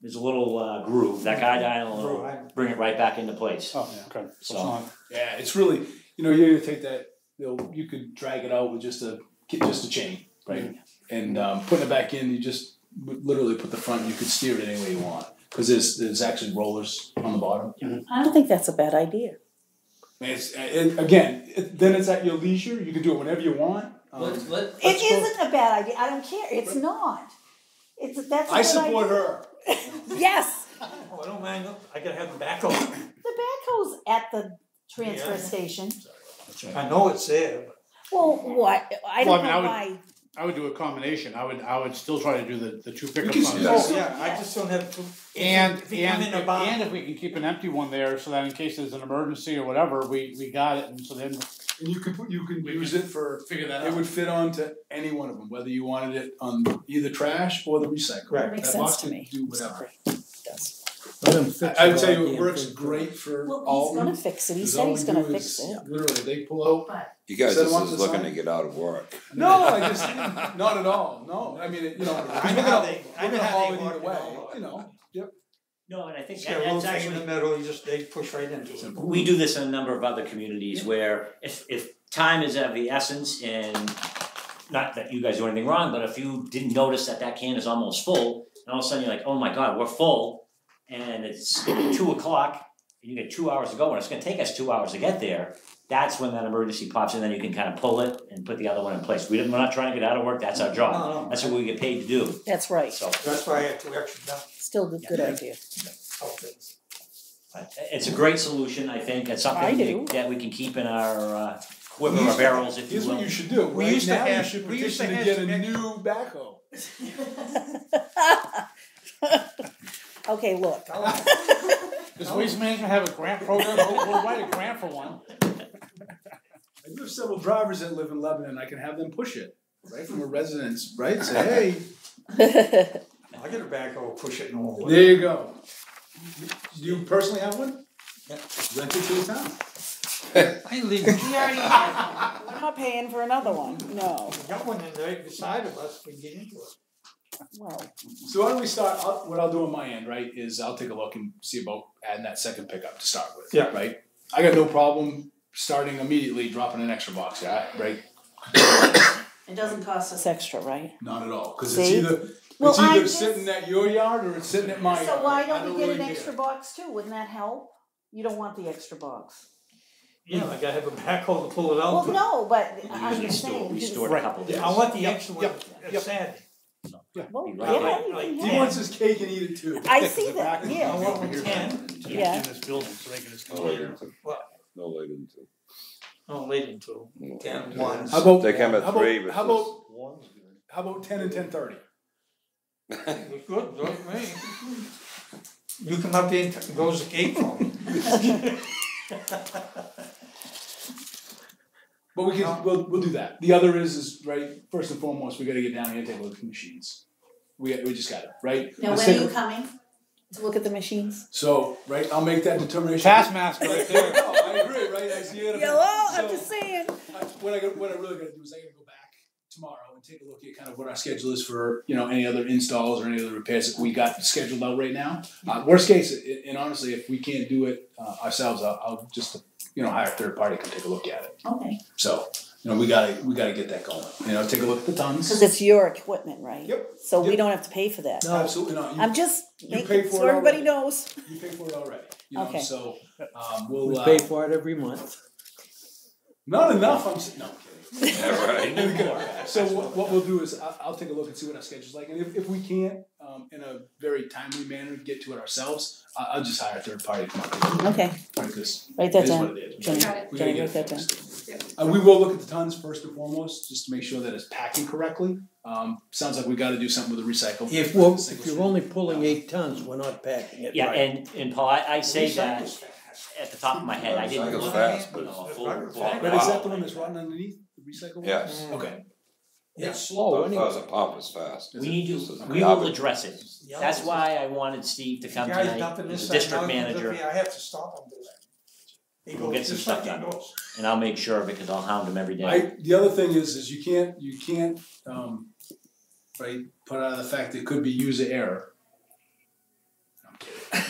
there's a little groove, that guide island will bring it right back into place. Oh, okay. So Yeah, it's really you're gonna take that. You could drag it out with just a chain, right? And putting it back in, you just literally put the front. You could steer it any way you want because there's actually rollers on the bottom. I don't think that's a bad idea. Then it's at your leisure. You can do it whenever you want. It isn't a bad idea. I don't care. It's not. That's. I support her. Yes. Oh, I don't mind. I gotta have the backhoe. The backhoe's at the transfer station. I know it's there. Well, what? I don't know why. I would do a combination. I would still try to do the two pickups on Oh yeah, I just don't have to. And if we can keep an empty one there, so that in case there's an emergency or whatever, we got it, and so then. And you can use it for figure that out. It would fit onto any one of them, whether you wanted it on either trash or the recycle. Right. That makes That box sense to me. could do whatever. It does. I would tell you, it works great for Well, all. he's gonna fix it. He said he's gonna fix it. Literally, they pull out. You guys Set just them on is the looking side. to get out of work. No, not at all. No, I mean, I know how they we're gonna haul it work either and way. all. Yep. No, and I think It's got a little that's thing in the actually, middle, they push right into it. we do this in a number of other communities where if time is of the essence and not that you guys do anything wrong, but if you didn't notice that can is almost full, and all of a sudden you're like, oh my God, we're full, and it's 2:00, and you get 2 hours to go, and it's gonna take us 2 hours to get there, that's when that emergency pops in, then you can kind of pull it and put the other one in place. We're not trying to get out of work, that's our job, No. that's what we get paid to do, That's right, so. That's why I had 2 extra down still a good idea. outfits. But it's a great solution, I think, it's I something do. that we can keep in our quiver or barrels, if you Here's will. what you should do, We right used to now you have- should we used to petition to have get a some new backhoe. Okay, look, Does Waste Management have a grant program? We'll write a grant for one. I do have several drivers that live in Lebanon, I can have them push it, right, from a residence, right, say, hey, I get a backhoe, push it in the hole. there you go. Do you personally have one? Yeah. Rent it to the town. I leave it. I'm not paying for another one, no, We got one in right beside of us, we can get into it. well, So why don't we start, what I'll do on my end, right, is I'll take a look and see about adding that second pickup to start with. Yeah. Right? I got no problem starting immediately, dropping an extra box, yeah, right? it doesn't cost us extra, right? Not at all, cause it's See? either, Well, it's I either just- sitting at your yard or it's sitting at my yard. So why I don't we get really an care. extra box too, wouldn't that help? You don't want the extra box. Yeah, I gotta have a backhoe to pull it Well, out. no, but We I'm usually just store, saying, we just- stored a couple of Yeah. days. I want the extra one, Yep. it's sad. well, Be yeah, right back. you Like, can He have. wants his cake and eat it too. I see that, yeah. I want one 10, Yeah. In this building, so they can just No come later in. than 2. What? No later than 2. no, late into 10, 1. How about, They come at how about- 3, but how it's- about, how about 10 and 10:30? Good, good, me. You come up there and goes the cake for me. But we can, we'll do that. The other is, right, first and foremost, we gotta get down here and take a look at the machines. We just gotta, right? Now, Let's when are take you a- coming to look at the machines? So, right, I'll make that determination. Taskmaster right there. No, I agree, right, I see it. Yeah, well, I'm So, just saying. What I really gotta do is I gotta go back tomorrow and take a look at kind of what our schedule is for, any other installs or any other repairs that we got scheduled out right now. Worst case, and honestly, if we can't do it ourselves, I'll just, hire a third party to come take a look at it. Okay. So, we gotta get that going, take a look at the tons. Because it's your equipment, right? Yep. So we Yep. don't have to pay for that. No, absolutely not. I'm just you making, pay for so it everybody already. knows. You pay for it already, Okay. so, We we'll, pay for it every month. not enough, no, I'm kidding. Yeah, right. So what we'll do is I'll take a look and see what our schedule's like, and if we can't, in a very timely manner, get to it ourselves, I'll just hire a third party to come up. Okay, Right, 'cause write it that is down. what it is. Jenny, Got it. We gotta Jenny, get write that it down. fixed. We will look at the tons first and foremost, just to make sure that it's packing correctly. Sounds like we gotta do something with the recycle. If you're only pulling 8 tons, we're not packing it Yeah, right. and Paul, I say that Recycle's fast. at the top of my head, I didn't Recycle's look fast, at, but a full Recycle's block. But is that the one that's running underneath, the recycle one? Yes. Okay. It's slow As far as anyway. a pump is fast. We need Just to, as a we will garbage. address it. That's why I wanted Steve to come Guys tonight, dumping as this a side, district now he comes up manager, here, I have to stop him, do that. He We'll goes get some just stuff like he done. goes. and I'll make sure because I'll hound him every day. The other thing is you can't, right, put out of the fact that it could be user error. I'm kidding.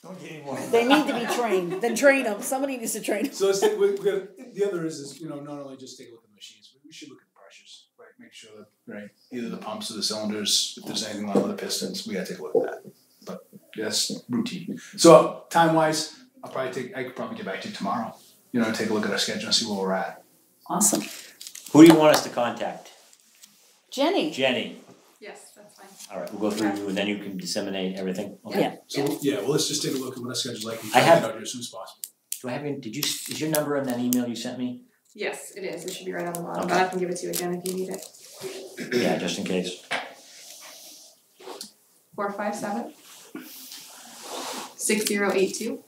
Don't get any more. They need to be trained, then train them, somebody needs to train them. So let's take, we gotta, the other is, not only just take a look at the machines, but we should look at the pressures, right? Make sure that, right, either the pumps or the cylinders, if there's anything wrong with the pistons, we gotta take a look at that. But that's routine. So time wise, I could probably get back to you tomorrow, take a look at our schedule and see where we're at. Awesome. Who do you want us to contact? Jenny, Jenny. Yes, that's fine. All right, we'll go through you and then you can disseminate everything. Okay. Yeah. So, well, let's just take a look at what our schedule's like and I try to have- get out here as soon as possible. Do I have your, is your number in that email you sent me? Yes, it is. It should be right on the bottom, Okay. but I can give it to you again if you need it. Yeah, just in case. 457-6082.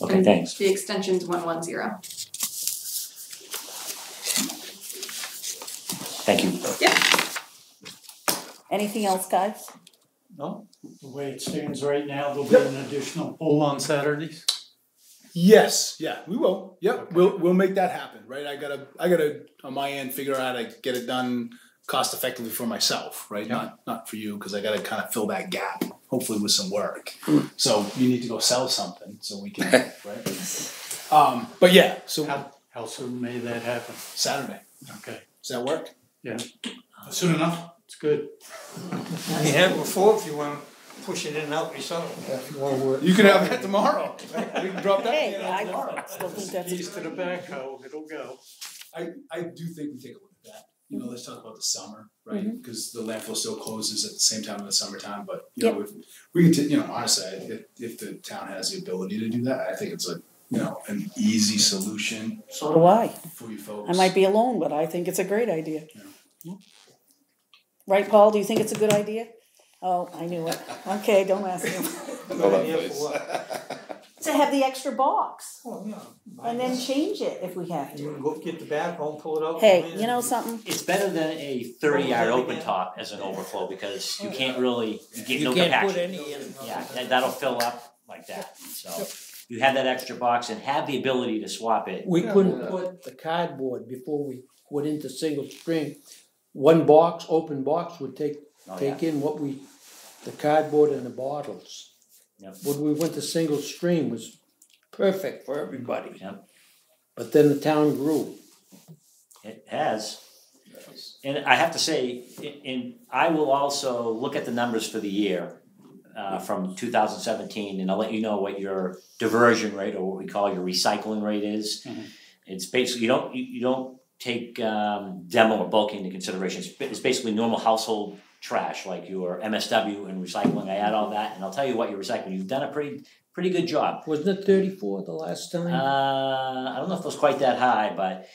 Okay, And thanks. The extension's 110. Thank you. anything else, guys? No, the way it stands right now, there'll be an additional pull on Saturdays. Yes, yeah, we will. Yep, we'll make that happen, right? I gotta on my end figure out how to get it done cost effectively for myself, right? Not for you, because I gotta kind of fill that gap, hopefully with some work. So you need to go sell something so we can, right? But yeah, so How soon may that happen? Saturday. Okay. Does that work? Yeah. Soon enough? It's good. You had before if you wanna push it in and out yourself. If you wanna work. You can have that tomorrow. We can drop that Hey, in I tomorrow. still think that's Keys to the backhoe, it'll go. I do think we take a look at that. You know, let's talk about the summer, right? Because the landfill still closes at the same time in the summertime, but you know, if we can, you know, honestly, if the town has the ability to do that, I think it's like, you know, an easy solution So do I. for you folks. I might be alone, but I think it's a great idea. Right, Paul? Do you think it's a good idea? Oh, I knew it. Okay, don't ask him. Know that Yeah, place. for what? To have the extra box Oh, yeah. and then change it if we have You to. can go get the backhoe, pull it out. come Hey, in you know and- something? It's better than a 30-yard open top as an overflow because you can't really, you get no compaction. Yeah, that'll fill up like that, so you have that extra box and have the ability to swap it. We couldn't put the cardboard before we went into single stream. One box, open box would take in what the cardboard and the bottles. Yep. When we went to single stream was perfect for everybody. Yep. But then the town grew. It has. And I have to say, I will also look at the numbers for the year from 2017, and I'll let you know what your diversion rate or what we call your recycling rate is. It's basically you don't take demo or bulking into consideration. It's basically normal household trash like your MSW and recycling. I add all that, and I'll tell you what you're recycling. You've done a pretty good job. Wasn't it 34 the last time? I don't know if it was quite that high, but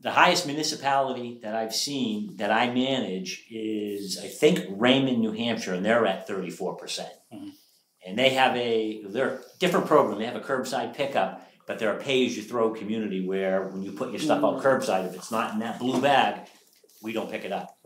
the highest municipality that I've seen that I manage is, I think, Raymond, New Hampshire, and they're at 34%. And they have they're a different program. They have a curbside pickup, but they're a pay-as-you-throw community where when you put your stuff out curbside, if it's not in that blue bag, we don't pick it up.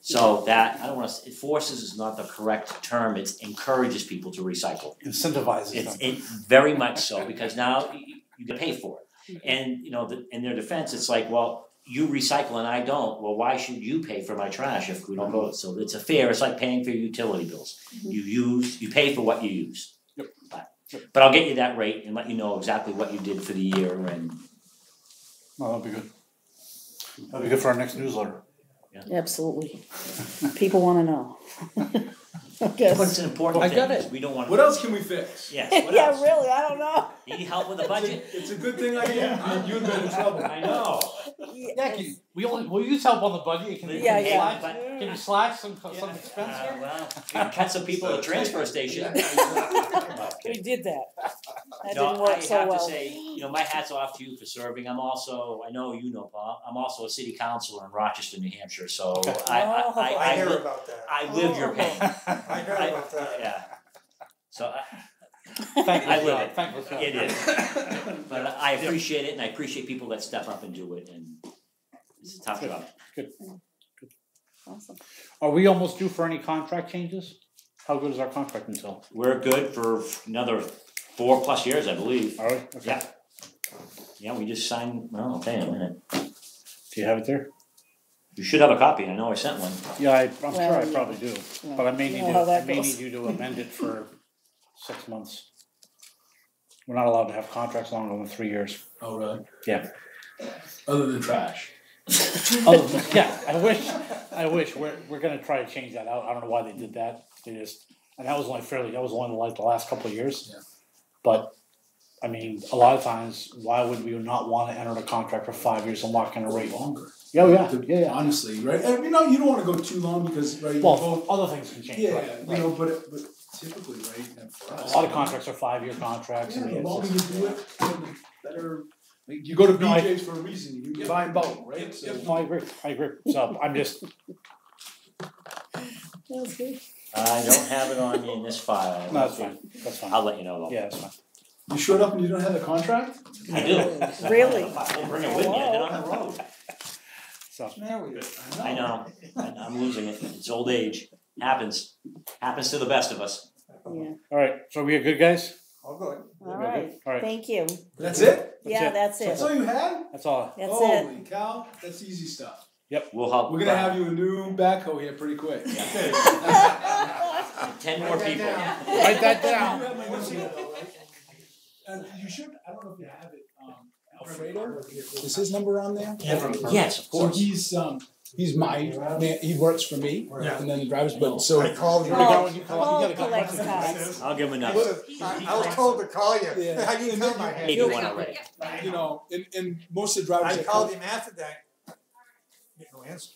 So that, I don't want to, forces is not the correct term, it encourages people to recycle. Incentivizes them. It very much so, because now you get paid for it. And, you know, in their defense, it's like, well, you recycle and I don't, well, why should you pay for my trash if we don't go? So it's it's like paying for your utility bills. You pay for what you use. But I'll get you that rate and let you know exactly what you did for the year and. Oh, that'd be good. That'd be good for our next newsletter. Absolutely. People wanna know. But it's an important thing. got it. We don't want. What else can we fix? Yes, what Yeah, else? really, I don't know. Need help with the budget? It's a good thing I am. You'd been in trouble. I know. We'll use help on the budget. Can Yeah, yeah. Can you slash some expense here? Well, we can cut some people at the transfer station. We did that. That No, didn't work so I have well. to say, you know, my hat's off to you for serving. I'm also, I know you know, Paul, I'm also a city councilor in Rochester, New Hampshire, so I heard about that. I live your pain. I heard about that. Yeah. So Thank you, I live it. Thank you. It is. But I appreciate it, and I appreciate people that step up and do it, and it's a tough job. Good. Awesome. Are we almost due for any contract changes? How good is our contract until? We're good for another 4+ years, I believe. Are we? Okay. Yeah. Yeah, we just signed, well, I'll tell you in a minute. Do you have it there? You should have a copy, I know I sent one. Yeah, I'm sure I Well, probably do, yeah. but I may You need know how that need goes. you to amend it for 6 months. We're not allowed to have contracts longer than 3 years. Oh, really? Yeah. Other than trash. Oh, yeah, I wish, we're gonna try to change that out, I don't know why they did that, and that was only like the last couple of years. Yeah. But, I mean, a lot of times, why would we not wanna enter a contract for 5 years and lock in a rate? Longer. Yeah. Honestly, right? And, you know, you don't wanna go too long because, right? Well, other things can change, Yeah, right? you know, but typically, right, and for us. A lot of contracts are 5-year contracts, Yeah, and the it's longer just- you do it, the better. Like, you go to No, BJ's for a reason. You buy in bulk, right? So- No, I agree, so I'm just, That's good. I don't have it on me in this file. no, that's fine, I'll let you know though. yeah, that's fine. You showed up and you don't have the contract? I do. Really? I'll bring it with me, I've been on the road. So, There we go. I know, I'm losing it, it's old age, happens to the best of us. Yeah. alright, so we are good, guys? All good. All right. Alright. Thank you. That's it? Yeah, it. that's That's it. all you had? That's all. That's it. Holy cow, that's easy stuff. We'll help. We're gonna have you a new backhoe here pretty quick. 10 more people. Write that down. You have my number, though, right? You should, I don't know if you have it, Alfredo, is his number on there? Yes, of So course. he's my man, he works for me, and then the drivers, but so. I called you. Paul collects cars. I'll give him a number. I was told to call you. Yeah. I didn't tell my head. Maybe one already. You know, and most of the drivers. I that called come- him after that. Get no answer.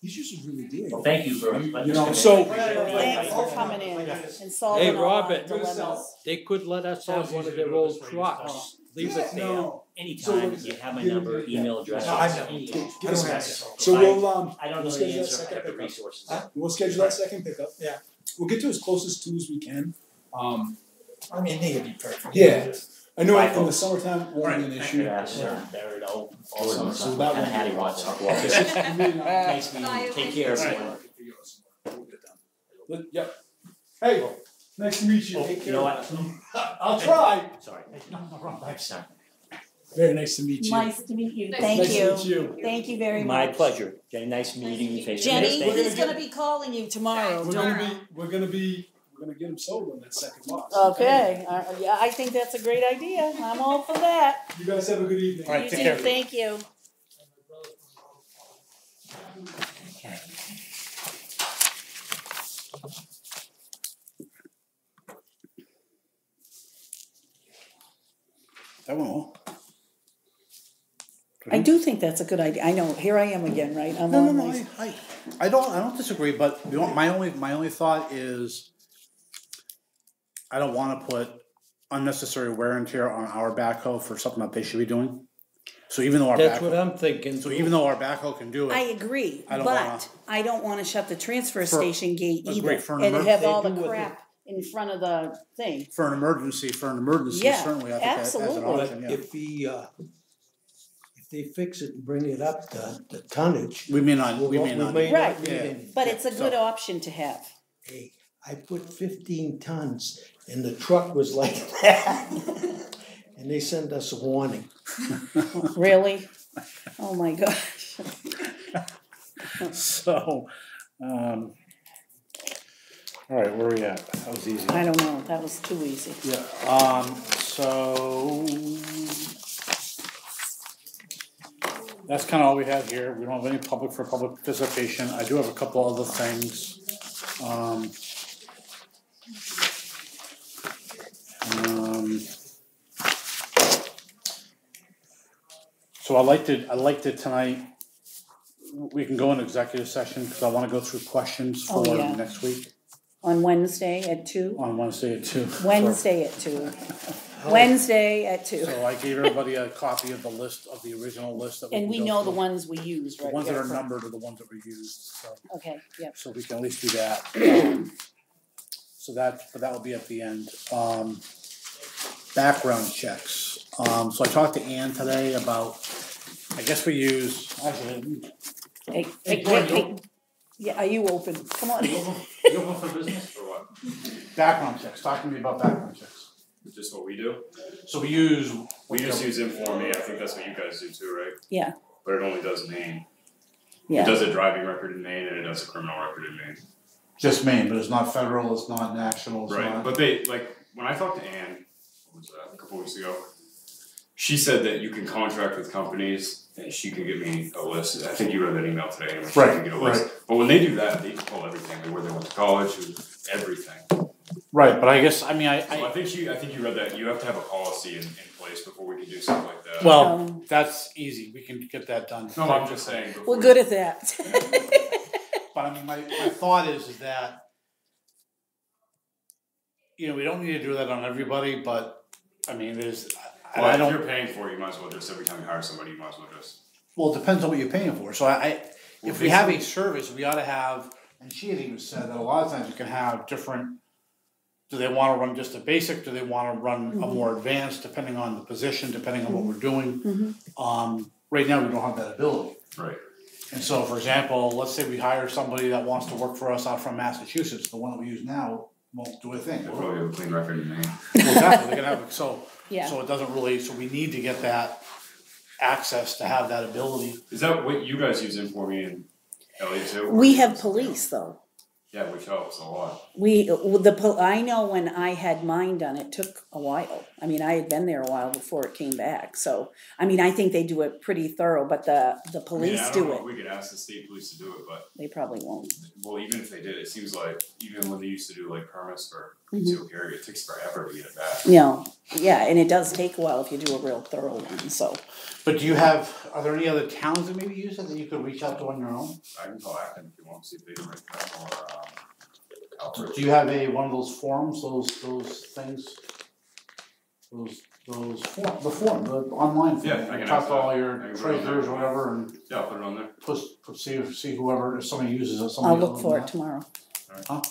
He's usually really deal. Thank you for. You know, so. Thanks for coming in and solving Hey, all our Robert. dilemmas. They could let us have one of their old trucks, leave it there. No. Anytime, you have my number, email address. No, I know. anytime. Give us I don't that. have So we'll, I don't know we'll the schedule that answer, I second have the pickup. resources. We'll schedule that second pickup. Yeah. We'll get to as close as 2 as we can. I mean, they could be perfect. Yeah. I know Bye, in the folks. summertime, won't be an issue. Yeah, sure. There it all. Awesome. So Kind that of one- Hattie wants to walk. Really not- Nice meeting you. Take care, Alright. everyone. We'll get done. Yep. Hey, nice to meet you. You know what? I'll try. Sorry. I'm sorry. Very nice to meet you. Nice to meet you. Nice Thank Nice to you. meet you. Thank you very much. My pleasure. Jenny, nice meeting you face to face. Jenny, Thank you. he's gonna be calling you tomorrow. We're Don't- gonna get him sold on that second lot. Okay, yeah, I think that's a great idea. I'm all for that. You guys have a good evening. All right, You take too, care. thank you. That went well. I do think that's a good idea. I know, here I am again, right? I'm No, on no, my- I don't disagree, but you know, my only thought is I don't wanna put unnecessary wear and tear on our backhoe for something that they should be doing. So even though our That's what backhoe, I'm thinking. so even though our backhoe can do I it, agree, I don't but wanna- I don't wanna shut the transfer For- station gate agree, either for an and emer- have they all the do what crap in front of the thing. for an emergency, Yeah, certainly I think that as an absolutely. option, But yeah. if they fix it and bring it up the tonnage. We may not, we may we not. may Right. need Yeah. any. But it's a So- good option to have. Hey, I put 15 tons and the truck was like that. And they send us a warning. Really? Oh my gosh. So, all right, where are we at? That was easy. I don't know, that was too easy. Yeah, so that's kind of all we have here. We don't have any public participation. I do have a couple other things. So I liked it tonight. We can go in executive session because I want to go through questions Oh, for yeah. next week On Wednesday at 2? on Wednesday at 2. Wednesday at 2. Wednesday at 2. So I gave everybody a copy of the list, of the original list that we And can we go know the through. ones we use, The right? ones that are Yeah, numbered are the ones that we used, so, Okay, yeah. so we can at least do that. So but that will be at the end. Background checks. So I talked to Ann today about, I guess we use, actually, Hey. Yeah, are you open? Come on. You open for business or what? background checks, talk to me about background checks. Just what we do? So we use. We just use Inform Me, I think that's what you guys do too, right? Yeah. But it only does Maine. It Yeah. does a driving record in Maine and it does a criminal record in Maine. Just Maine, but it's not federal, it's not national, it's Right, not. but they, like, when I talked to Ann, what was that, a couple weeks ago? She said that you can contract with companies and she could get me a list. I think you read that email today, and she Right, can get a list. right. But when they do that, they pull everything, like where they went to college, everything. Right, but I guess, I mean, So I think you read that, you have to have a policy in place before we can do something like that. well, that's easy, we can get that done. No, I'm just saying. before We're good at that. But I mean, my thought is that, you know, we don't need to do that on everybody, but, I mean, there's, Well, I if don't, you're paying for it, you might as well just, every time you hire somebody, you might as well just. well, it depends on what you're paying for, so Well, if we have a service, we ought to have, and she had even said that a lot of times you can have different, do they wanna run just a basic, do they wanna run a more advanced, depending on the position, depending on what we're doing. Right now, we don't have that ability. Right. And so, for example, let's say we hire somebody that wants to work for us out from Massachusetts, the one that we use now won't do a thing. They'll probably have a clean record in Maine. Well, exactly, they're gonna have, so Yeah. it doesn't really, so we need to get that access to have that ability. Is that what you guys use Informe and Elliot too? We have police though. Yeah, which helps a lot. I know when I had mine done, it took a while. I mean, I had been there a while before it came back. So, I mean, I think they do it pretty thorough, but the police I do don't know it. if we could ask the state police to do it, but They probably won't. well, even if they did, it seems like even when they used to do like permits for concealed carry, it takes forever to get it back. No, yeah, and it does take a while if you do a real thorough one, so. But are there any other towns that maybe use it that you could reach out to on your own? I can call Acton if you want to see if they can write that or Alfred. Do you have one of those forms, those things? The online form? Yeah, I can talk ask to all that. I your can put it on treasurers there. or whatever and Yeah, I'll put it on there. see whoever, if somebody uses it, I'll somebody look for it tomorrow, Huh?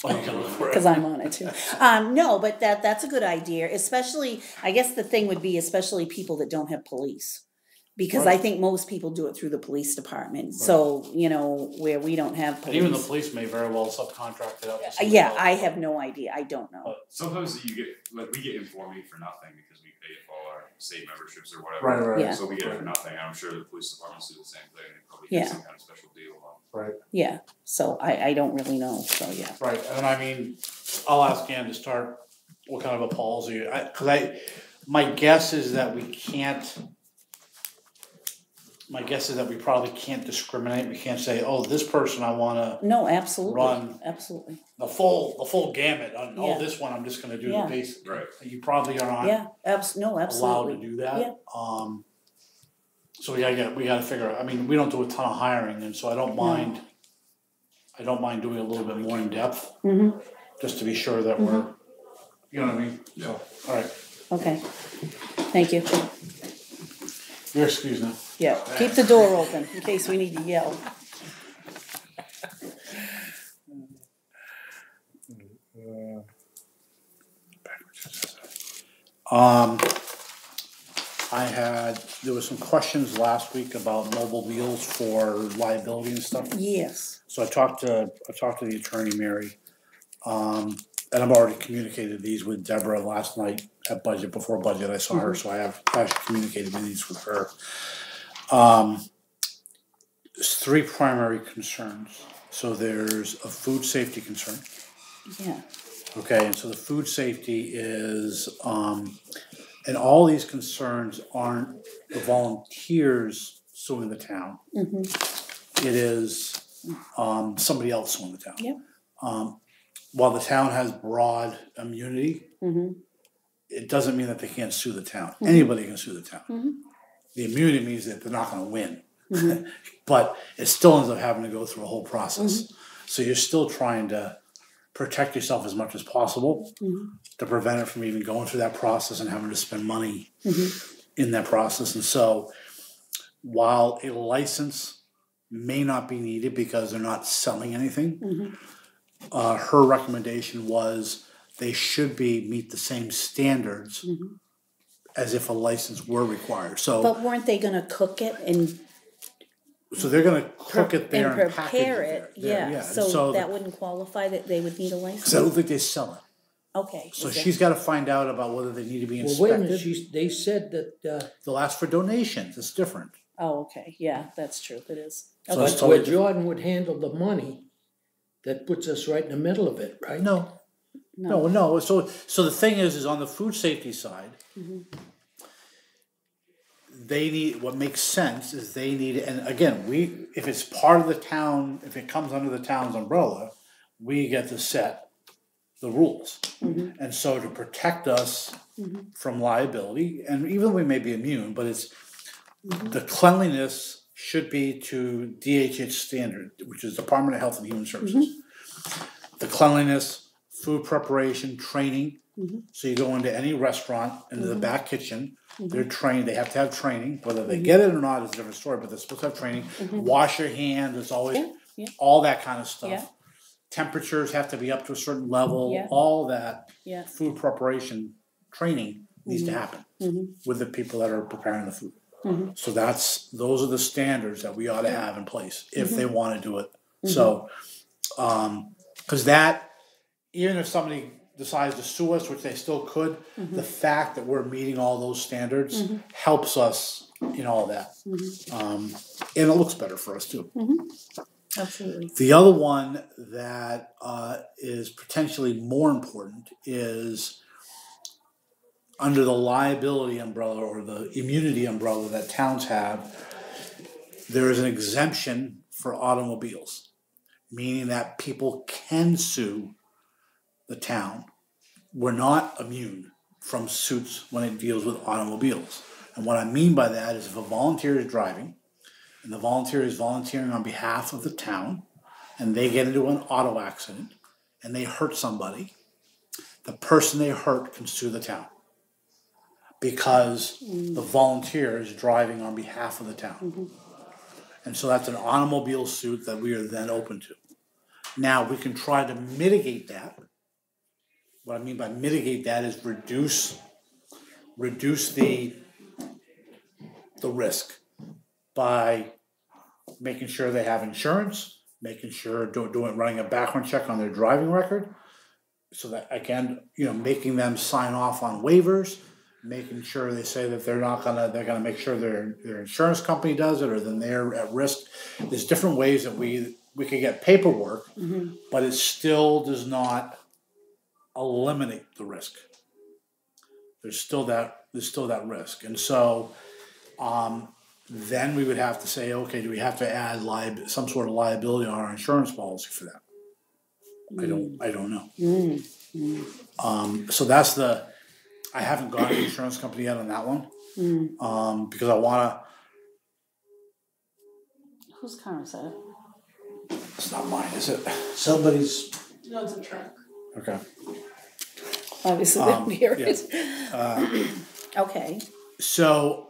Oh, you can look for it. cause I'm on it too. No, but that's a good idea, especially, I guess the thing would be especially people that don't have police. Because I think most people do it through the police department, so, you know, where we don't have And police. even the police may very well subcontract it out to somebody Yeah, else. I have no idea, I don't know. Sometimes you get we get Informe for nothing because we pay for all our state memberships or whatever. Right. Yeah. So we get it for nothing. I'm sure the police departments do the same thing. They probably Yeah. get some kind of special deal on. Right. Yeah, so I don't really know, so yeah. Right, and I mean, I'll ask Ann to start, what kind of a policy, my guess is that we probably can't discriminate, we can't say, oh, this person I wanna No, absolutely, run absolutely, the full gamut, on, Yeah. this one, I'm just gonna do the Yeah. basic. Right. You probably are not yeah, allowed to absolutely, do that. Yeah. So we gotta figure out, I mean, we don't do a ton of hiring, and so I don't mind doing a little bit more in depth, just to be sure that we're, you know what I mean? Yeah. So, alright, okay, thank you. you're excused now. Yeah, keep the door open in case we need to yell. There was some questions last week about mobile wheels for liability and stuff. Yes, So I talked to the attorney, Mary, and I've already communicated these with Deborah last night at budget, before budget, I saw her, so I have actually communicated these with her. There's three primary concerns. So there's a food safety concern. yeah, Okay, and so the food safety is, and all these concerns aren't the volunteers suing the town. It is, somebody else suing the town. Yep. While the town has broad immunity, it doesn't mean that they can't sue the town. Anybody can sue the town. The immunity means that they're not gonna win. But it still ends up having to go through a whole process. So you're still trying to protect yourself as much as possible to prevent it from even going through that process and having to spend money in that process. And so while a license may not be needed because they're not selling anything, her recommendation was they should meet the same standards as if a license were required. So but weren't they gonna cook it and they're gonna cook it there and package prepare it it? there. Yeah, so that wouldn't qualify that they would need a license? Because I don't think they sell it. Okay. So she's gotta find out about whether they need to be Well, wait a minute, inspected. they said that, They'll ask for donations, it's different. Oh, okay, yeah, that's true, it is. So Okay. it's but totally where Jordan would handle the money, that puts us right in the middle of it, right? No, so the thing is on the food safety side, what makes sense is they need, and again, if it's part of the town, if it comes under the town's umbrella, we get to set the rules. And so to protect us from liability, and even though we may be immune, but it's, the cleanliness should be to DHH standard, which is Department of Health and Human Services. The cleanliness, food preparation, training. So you go into any restaurant, into the back kitchen, they're trained, they have to have training, whether they get it or not is a different story, but they're supposed to have training. Wash your hands, it's always, all that kind of stuff. Yeah. Temperatures have to be up to a certain level, Yeah. all that Yeah. food preparation training needs to happen with the people that are preparing the food. So those are the standards that we ought to have in place if they wanna do it. So, cause that, even if somebody decides to sue us, which they still could, the fact that we're meeting all those standards helps us in all that. And it looks better for us too. Absolutely. The other one that is potentially more important is under the liability umbrella or the immunity umbrella that towns have, there is an exemption for automobiles, meaning that people can sue the town. We're not immune from suits when it deals with automobiles. And what I mean by that is if a volunteer is driving, and the volunteer is volunteering on behalf of the town, and they get into an auto accident, and they hurt somebody, the person they hurt can sue the town. Because the volunteer is driving on behalf of the town. And so that's an automobile suit that we are then open to. Now, we can try to mitigate that. What I mean by mitigate that is reduce the risk by making sure they have insurance, making sure running a background check on their driving record, so that again, making them sign off on waivers, making sure they say that they're gonna make sure their insurance company does it, or then they're at risk. There's different ways that we can get paperwork, but it still does not eliminate the risk. There's still that risk, and so then we would have to say, okay, do we have to add some sort of liability on our insurance policy for that? I don't know. So that's I haven't got an insurance company yet on that one, because I wanna. Whose car is that? It's not mine, is it? Somebody's. No, it's a truck. Okay. Obviously, they don't hear it. Okay. So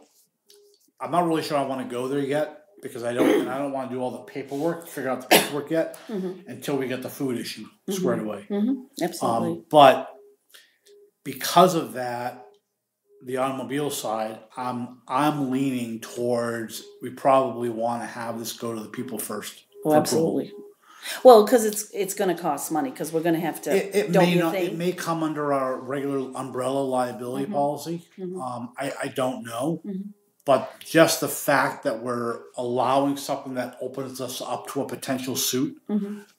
I'm not really sure I want to go there yet because I don't want to do all the paperwork, figure out the paperwork yet until we get the food issue squared away. Absolutely. But because of that, the automobile side, I'm leaning towards we probably want to have this go to the people first. Oh, absolutely. Well, because it's going to cost money because we're going to have to. It may come under our regular umbrella liability policy. I don't know, but just the fact that we're allowing something that opens us up to a potential suit,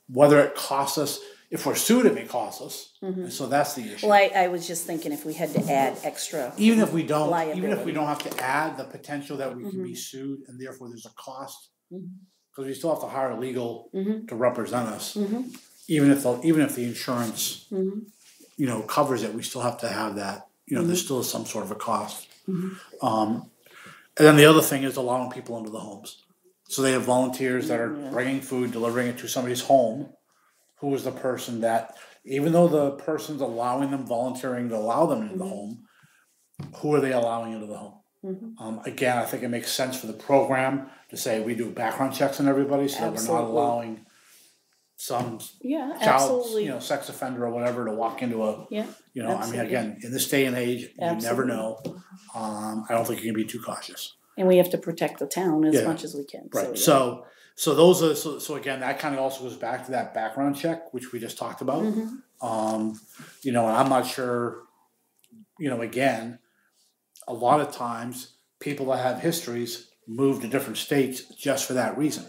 whether it costs us. If we're sued, it may cost us, and so that's the issue. Well, I was just thinking if we had to add extra, even if we don't liability. have to add the potential that we can be sued, and therefore there's a cost, because we still have to hire legal to represent us. Even if the insurance, covers it, we still have to have that. There's still some sort of a cost. And then the other thing is allowing people into the homes. So they have volunteers that are bringing food, delivering it to somebody's home. Who is the person that, even though the person's allowing them, volunteering to allow them into the home, who are they allowing into the home? Again, I think it makes sense for the program to say we do background checks on everybody, so that we're not allowing some child, sex offender or whatever to walk into a, I mean, again, in this day and age, you never know. I don't think you can be too cautious. And we have to protect the town as much as we can. Right. So those are so again, that kind of also goes back to that background check, which we just talked about. And I'm not sure. Again, a lot of times people that have histories move to different states just for that reason.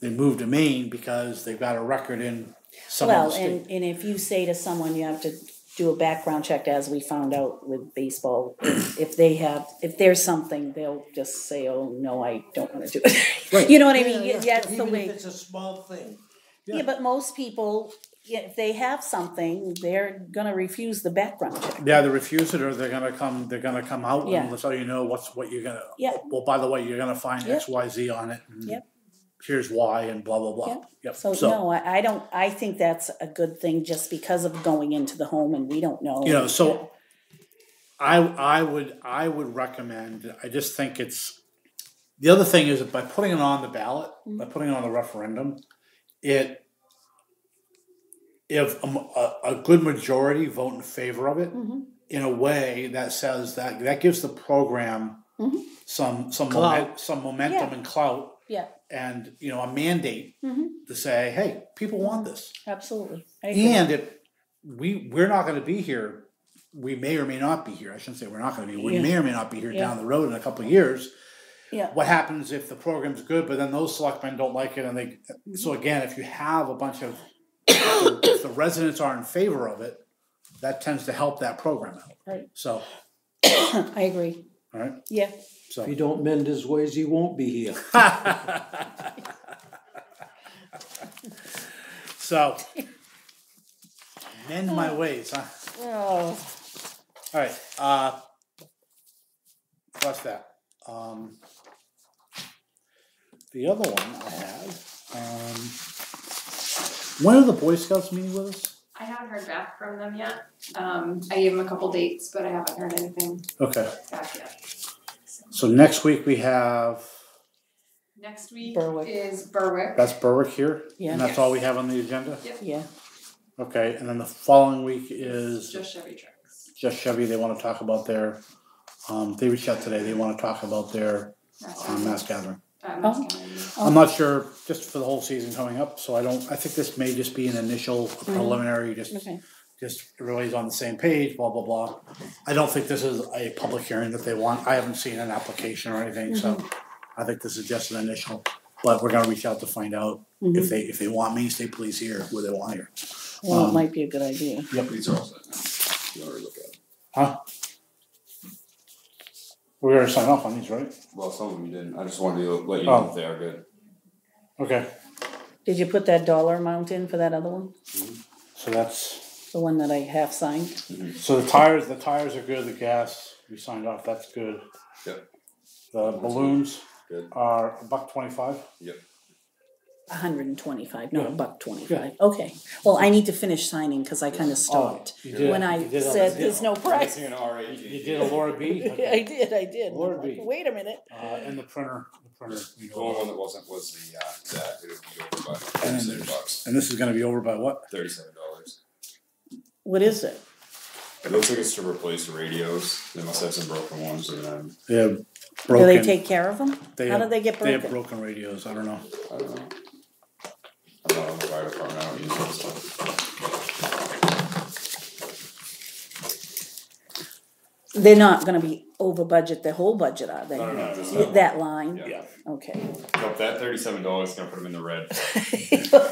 They move to Maine because they've got a record in some other state. And if you say to someone you have to do a background check, as we found out with baseball, if there's something, they'll just say, "Oh no, I don't want to do it." Right. You know what I mean? That's the Even way. if it's a small thing. Yeah, but most people, if they have something, they're gonna refuse the background check. Yeah, they refuse it, or they're gonna come. They're gonna come out and let you know what you're gonna. Yeah. Well, by the way, you're gonna find XYZ on it. And here's why, and blah blah blah. Yep. So no, I don't. I think that's a good thing, just because of going into the home and we don't know. I would recommend. I just think it's. The other thing is that by putting it on the ballot, by putting it on the referendum, if a good majority vote in favor of it, in a way that says that gives the program some momentum and clout. Yeah. And a mandate to say, hey, people want this. Absolutely. And it we're not gonna be here, we may or may not be here, I shouldn't say we're not gonna be, we Yeah. may or may not be here Yeah. down the road in a couple of years. Yeah. What happens if the program's good, but then those selectmen don't like it and so again, if you have a bunch of, if the residents are in favor of it, that tends to help that program out. Right. So, I agree. alright, Yeah. so. If you don't mend his ways, he won't be here. So, mend my ways, huh? Oh. Alright, what's that? The other one I had, when are the Boy Scouts meeting with us? I haven't heard back from them yet. I gave them a couple dates, but I haven't heard anything Okay, back yet. so next week we have, Next week Berwick. is Berwick. that's Berwick here? Yeah. And that's all we have on the agenda? Yeah. Okay, and then the following week is Just Chevy trucks. just Chevy, they wanna talk about their, they reached out today, they wanna talk about their mass gathering. Oh. I'm not sure, just for the whole season coming up, so I think this may just be an initial preliminary, Okay. just everybody's on the same page, blah, blah, blah. I don't think this is a public hearing that they want, I haven't seen an application or anything, so I think this is just an initial. But we're gonna reach out to find out if they want Main State Police here, who they want here. Well, it might be a good idea. Yep. These are all set now. You already look at it. Huh? We're gonna sign off on these, right? Well, some of them you didn't. I just wanted to let you Oh. know if they are good. Okay, Did you put that dollar amount in for that other one? so that's, The one that I half signed? so the tires are good, the gas, we signed off, that's good. Yep. The balloons Good. are $1.25. Yep. 125, not Yeah. $1.25. Okay. Well, I need to finish signing because I kind of stopped You did- when you I did said a- there's no price. An RAG. You did a Laura B? I did. Lord I'm like, be. wait a minute. And the printer, we The only go one that wasn't was the that it would be over by And then $37. and this is gonna be over by what? $37. What is it? It looks like it's to replace the radios. They must have some broken ones, and then They have Do broken. they take care of them? How do they get They have broken? broken radios, I don't know. I don't know. I'm not on the fire department. I don't use that stuff. They're not gonna be over budget, the whole budget, are they? No, just that. That line? Yeah. Okay. Nope, that $37 is gonna put them in the red.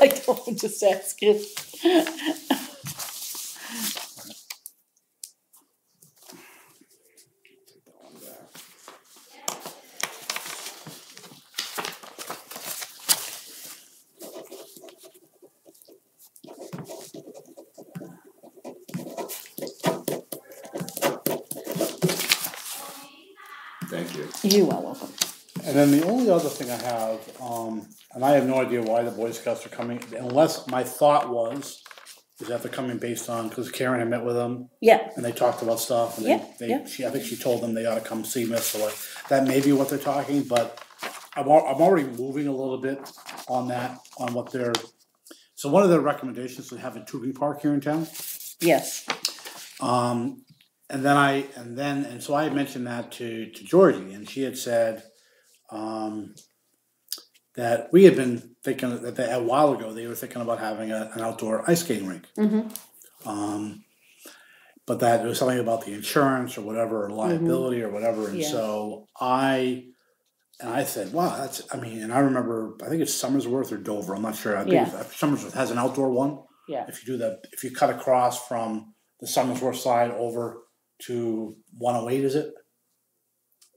I don't, just asking. Thank you. You are welcome. And then the only other thing I have, and I have no idea why the Boy Scouts are coming, unless my thought was, is that they're coming based on, because Karen had met with them, Yeah, and they talked about stuff, and Yeah. I think she told them they ought to come see me, so like, that may be what they're talking, but I'm already moving a little bit on that, on what they're, so one of their recommendations is to have a tubing park here in town. yes. And so I had mentioned that to Georgie, and she had said, that we had been thinking that a while ago, they were thinking about having an outdoor ice skating rink. But that there was something about the insurance or whatever, or liability or whatever, and Yeah. so I said, wow, and I remember, I think it's Somersworth or Dover, I'm not sure, I think Somersworth has an outdoor one. Yeah. If you cut across from the Somersworth side over to 108, is it?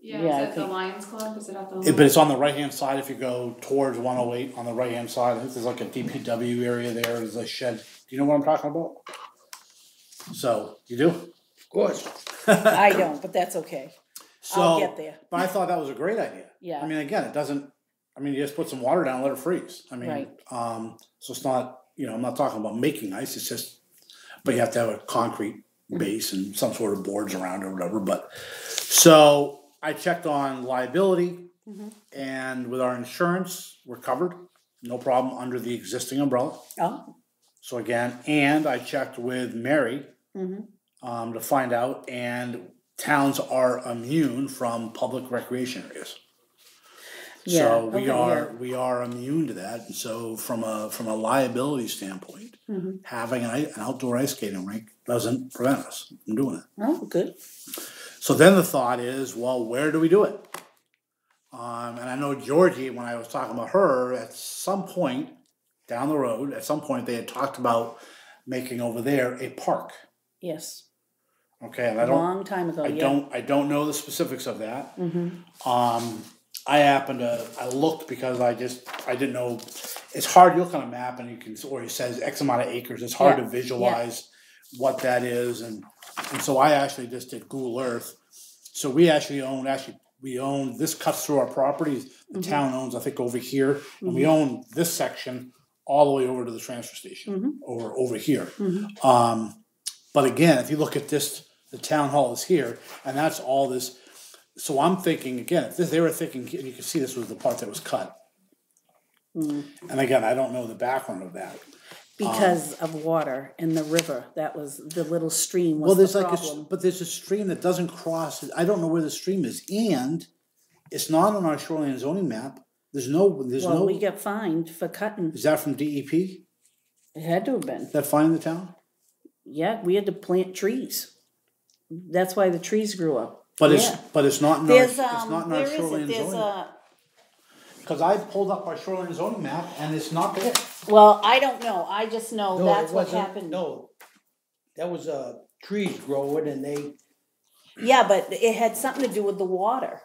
Yeah, Yeah, I is it the think- Lions Club? Is it at the? But it's on the right-hand side, if you go towards 108, on the right-hand side, I think there's like a DPW area there, there's a shed. Do you know what I'm talking about? So, you do? Of course. I don't, but that's okay. I'll get there. But I thought that was a great idea. Yeah. I mean, again, you just put some water down and let it freeze. I mean, Right. so it's not, I'm not talking about making ice, it's just, but you have to have a concrete base and some sort of boards around or whatever, but, so I checked on liability, and with our insurance, we're covered, no problem under the existing umbrella. Oh, So again, and I checked with Mary, to find out, and towns are immune from public recreation areas. Yeah, So okay, we are immune to that, and so from a liability standpoint, Mhm. having an outdoor ice skating rink doesn't prevent us from doing it. Oh, good. So then the thought is, well, where do we do it? And I know Georgie, when I was talking about her, at some point down the road, at some point they had talked about making over there a park. Yes. Okay, and A long time ago, yeah. I don't know the specifics of that. Mhm. I looked because I didn't know. It's hard. You look on a map and you can, or it says X amount of acres. It's hard Yeah, to visualize what that is, and so I actually just did Google Earth. So we actually own this cuts through our property. The town owns, I think, over here, and we own this section all the way over to the transfer station, over here. But again, if you look at this, the town hall is here, and that's all this. So I'm thinking again, if they were thinking, and you can see this was the part that was cut. And again, I don't know the background of that. Because of water in the river, that was the little stream was Well, there's the like problem. but there's a stream that doesn't cross. I don't know where the stream is, and it's not on our shoreline zoning map. There's no. We got fined for cutting. Is that from DEP? It had to have been. That fine the town? Yeah, we had to plant trees. That's why the trees grew up. But Yeah. it's not in There's our, it's not in our where is shoreline it? There's zoning. a. Because I pulled up our shoreline zoning map and it's not there. Well, I don't know. I just know No, that's it what wasn't. happened. No, that was trees growing and they. Yeah, but it had something to do with the water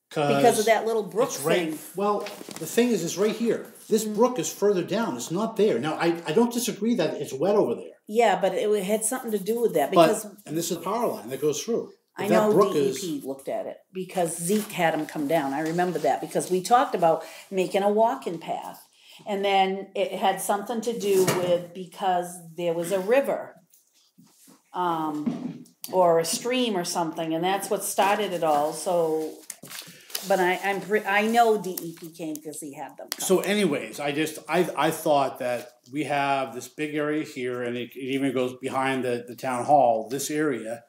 because of that little brook It's right. thing. Well, the thing is, it's right here. This brook is further down. It's not there. Now, I don't disagree that it's wet over there. Yeah, but it had something to do with that because And this is the power line that goes through. I If that know brook DEP looked at it because Zeke had him come down. I remember that because we talked about making a walking path. And then it had something to do with because there was a river or a stream or something, and that's what started it all. So, but I know DEP came because he had them come. So anyways, I thought that we have this big area here, and it even goes behind the town hall, this area.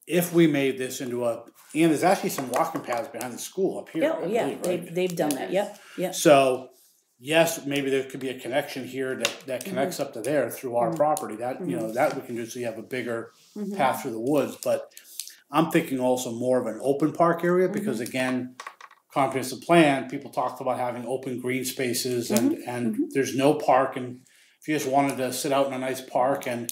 If we made this into and there's actually some walking paths behind the school up here. I Yeah, believe, right? they've done that. Yep. So, yes, maybe there could be a connection here that connects up to there through our property. That that we can do so you have a bigger path through the woods. But I'm thinking also more of an open park area because again, comprehensive plan, people talked about having open green spaces and there's no park, and if you just wanted to sit out in a nice park and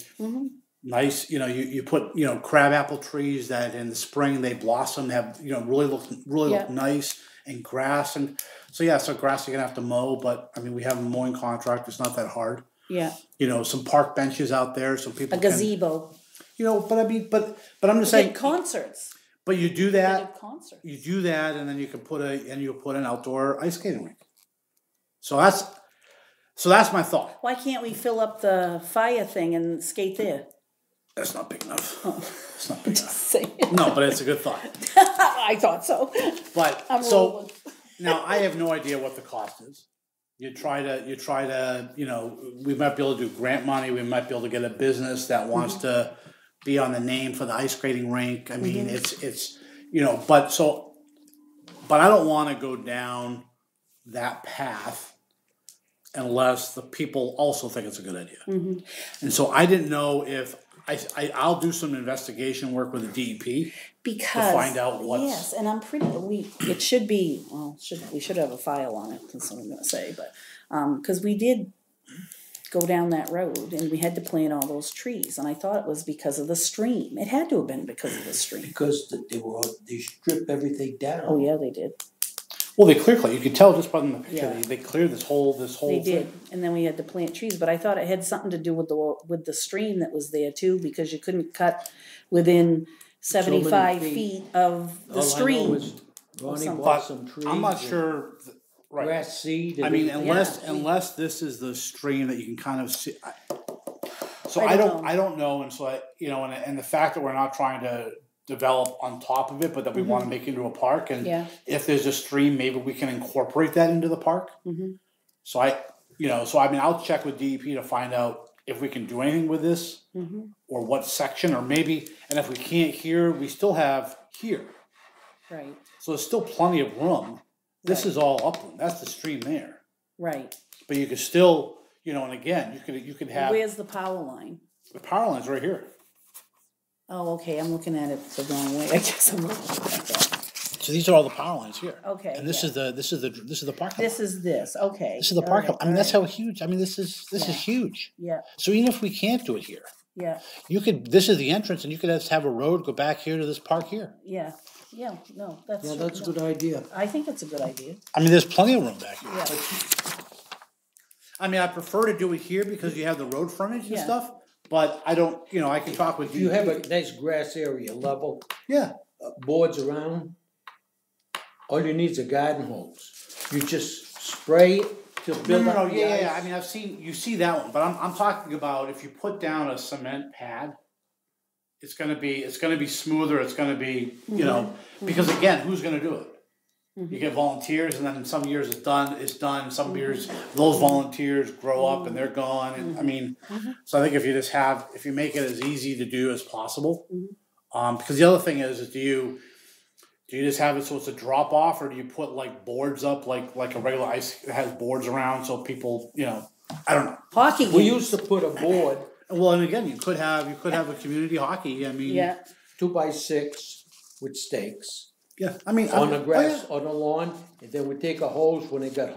nice, you put crabapple trees that in the spring they blossom, have really look nice, and grass, and so grass you're gonna have to mow, but I mean we have a mowing contract, it's not that hard. Yeah. Some park benches out there so people A gazebo. but I mean but I'm just saying concerts. But you do They that. did concerts. You do that, and then you can put an outdoor ice skating rink. So that's my thought. Why can't we fill up the fire thing and skate there? That's not big enough. Oh. It's not big enough. Saying. No, but it's a good thought. I thought so. But I'm so rolling. now I have no idea what the cost is. You try to, we might be able to do grant money. We might be able to get a business that wants to be on the name for the ice skating rink. I mean, it's but I don't want to go down that path unless the people also think it's a good idea. And so I didn't know if I'll do some investigation work with the DEP because to find out what's. Yes, and I'm pretty. It should be. Well, we should have a file on it. That's what I'm going to say, but because we did go down that road and we had to plant all those trees, and I thought it was because of the stream. It had to have been because of the stream. Because they strip everything down. Oh yeah, they did. Well, they clear. You could tell just by the picture. Yeah. They cleared this whole They thing. did, and then we had to plant trees. But I thought it had something to do with the stream that was there too, because you couldn't cut within 75 feet of the stream. Ronnie Something. bought some trees. I'm not sure. Right. Grass seed. I mean, everything. unless this is the stream that you can kind of see. So I I don't don't know, and so and the fact that we're not trying to develop on top of it, but that we want to make it into a park, and if there's a stream, maybe we can incorporate that into the park. So I'll check with DEP to find out if we can do anything with this, or what section, or maybe, and if we can't here, we still have here. Right. So there's still plenty of room This is all upland, that's the stream there. Right. But you could still, and again, you could have, Where's the power line? the power line's right here. Oh, okay, I'm looking at it the wrong way, I guess I'm looking at that. So these are all the power lines here. Okay, And this yeah. is the parking lot. This is this, okay. This is the parking lot. I mean, that's alright. how huge, this is Yeah. huge. Yeah, So even if we can't do it here, yeah, this is the entrance, and you could just have a road go back here to this park here. yeah, no, that's. Yeah, that's a good idea. I think it's a good idea, I mean, there's plenty of room back here. yeah, I mean, I prefer to do it here because you have the road frontage and Yeah. stuff, but I don't, I can talk with If you have a nice grass area, level, Yeah, boards around, all you need is a garden hose. You just spray it to build up the ice. I mean, you see that one, but I'm talking about if you put down a cement pad, it's gonna be smoother, it's gonna be, because again, who's gonna do it? You get volunteers, and then in some years it's done, some years those volunteers grow up and they're gone, and I mean, so I think if you make it as easy to do as possible, because the other thing is do you just have it so it's a drop off, or do you put like boards up like a regular ice that has boards around so people, I don't know. hockey We games. used to put a board, Well, and again, you could have a community hockey. I mean, Yeah, 2x6 with stakes yeah. I mean, on the oh, grass, on the lawn, and then we take a hose when it got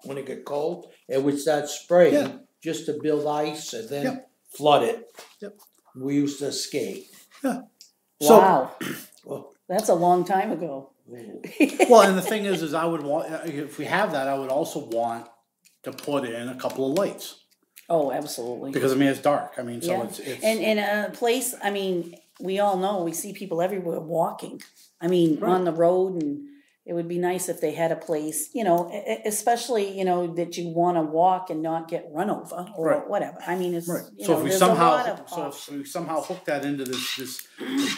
when it got cold, and we start spraying Yeah. just to build ice and then Yep. flood it. Yep. We used to skate. Yeah. So, wow, Well, that's a long time ago. well, and the thing is I would want, if we have that, I would also want to put in a couple of lights Oh, absolutely. because I mean it's dark. I mean, so Yeah. it's And in a place, I mean, we all know, we see people everywhere walking. I mean, on the road, and it would be nice if they had a place, especially, that you wanna walk and not get run over or Right. whatever. I mean, it's, right. So if we there's a lot of somehow hook that into the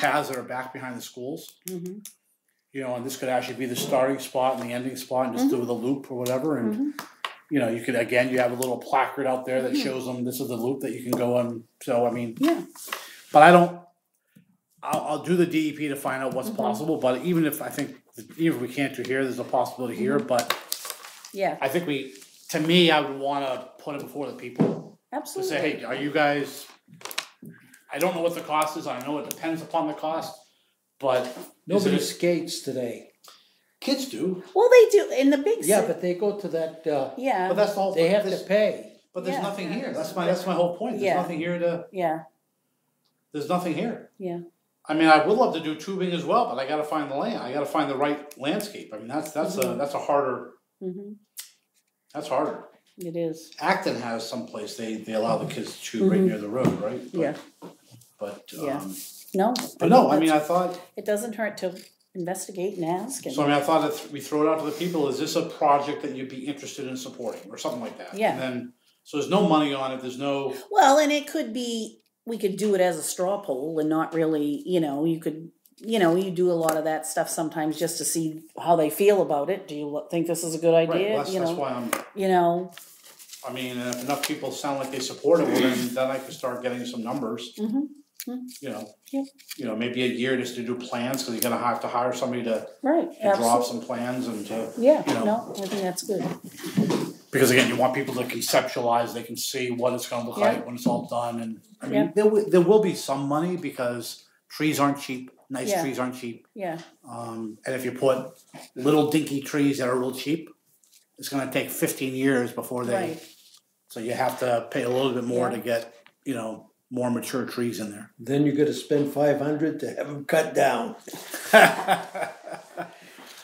paths that are back behind the schools, Mhm. And this could actually be the starting spot and the ending spot, and just do the loop or whatever, and. You could, again, you have a little placard out there that shows them this is the loop that you can go on. So, I mean, Yeah. but I'll do the DEP to find out what's possible. But even if we can't do here, there's a possibility here. But Yeah, I think to me, I would want to put it before the people to absolutely. say, hey, are you guys, I don't know what the cost is. I know it depends upon the cost, but nobody is it, skates today. kids do. Well, they do, in the big Yeah, city. but they go to that, Yeah, But that's all. they have to pay. But there's Yeah. nothing here. That's my whole point. There's Yeah. nothing here to. yeah, There's nothing here. yeah. I mean, I would love to do tubing as well, but I gotta find the land. I gotta find the right landscape. I mean, that's a harder. Mhm. That's harder. It is. Acton has some place they allow the kids to chew right near the road, right? But, Yeah. But Yeah. No. but no, I think mean, I that's- thought. It doesn't hurt to investigate and ask, and So I mean, I thought that we throw it out to the people. Is this a project that you'd be interested in supporting, or something like that? Yeah. And then, so there's no money on it. There's no. well, and it could be, we could do it as a straw poll and not really, you could, you do a lot of that stuff sometimes just to see how they feel about it. Do you think this is a good Right. idea? Well, that's why I'm. I mean, and if enough people sound like they support it, well, then I can start getting some numbers. Mhm. Yep. Maybe a year just to do plans, because you're gonna have to hire somebody to Right, draw up absolutely. some plans and to. Yeah, you know. no, I think that's good. Because again, you want people to conceptualize, they can see what it's gonna look Yeah. like when it's all done, and I Yeah. mean, there will be some money because trees aren't cheap, nice Yeah. trees aren't cheap. Yeah, And if you put little dinky trees that are real cheap, it's gonna take 15 years before they. right, So you have to pay a little bit more Yeah. to get, more mature trees in there. Then you gotta spend $500 to have them cut down.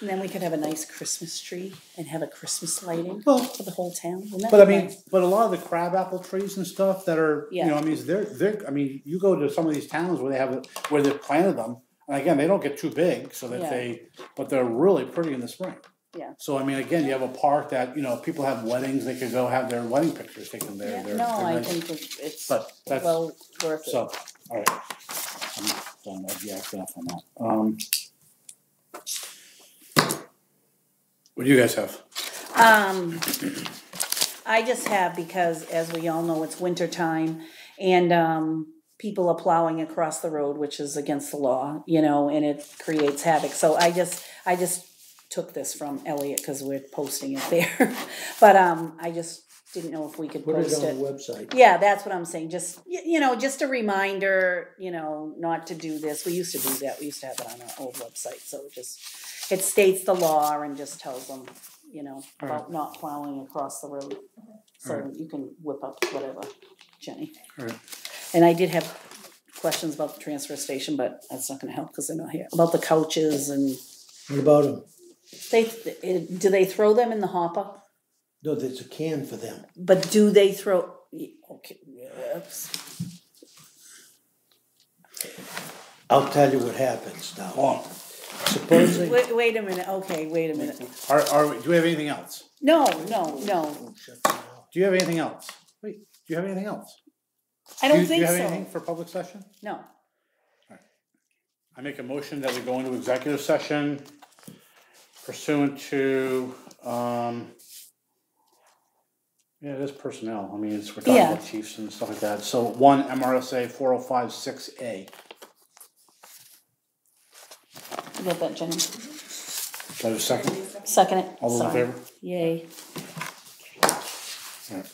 and then we could have a nice Christmas tree and have a Christmas lighting Well, for the whole town. Wouldn't that but I be mean, nice? but a lot of the crabapple trees and stuff that are, Yeah. they're. I mean, you go to some of these towns where they've planted them, and again, they don't get too big, so that Yeah. but they're really pretty in the spring. Yeah. So I mean, again, you have a park that people have weddings, they could go have their wedding pictures taken there. Yeah, no, I think it's But that's well worth it. so. All right, I'm done. I've yacked enough on that. What do you guys have? I just have, because as we all know, it's winter time, and people are plowing across the road, which is against the law, and it creates havoc. So I just took this from Elliot, cause we're posting it there. But, I just didn't know if we could Put it post on it. the website. Yeah, that's what I'm saying, just, you know, just a reminder, you know, not to do this. We used to do that, we used to have it on our old website, so it states the law and just tells them, you know, about not plowing across the road. So you can whip up whatever, Jenny. Alright. And I did have questions about the transfer station, but that's not gonna help, cause they're not here, about the couches and, What about them? do they throw them in the hopper? No, there's a can for them. But do they throw, okay, oops. I'll tell you what happens now. Hold on. Supposing. Wait a minute, okay, wait a minute. Do we have anything else? No. Do you have anything else? Wait, do you have anything else? I don't Do think you have so. anything for public session? No. I make a motion that we go into executive session pursuant to, yeah, it is personnel, I mean, we're talking Yeah. about chiefs and stuff like that, so 1 MRSA 4056A. You got that, Jenny? Do I have a second? Second it. All those in Sorry. favor? Yay. Alright.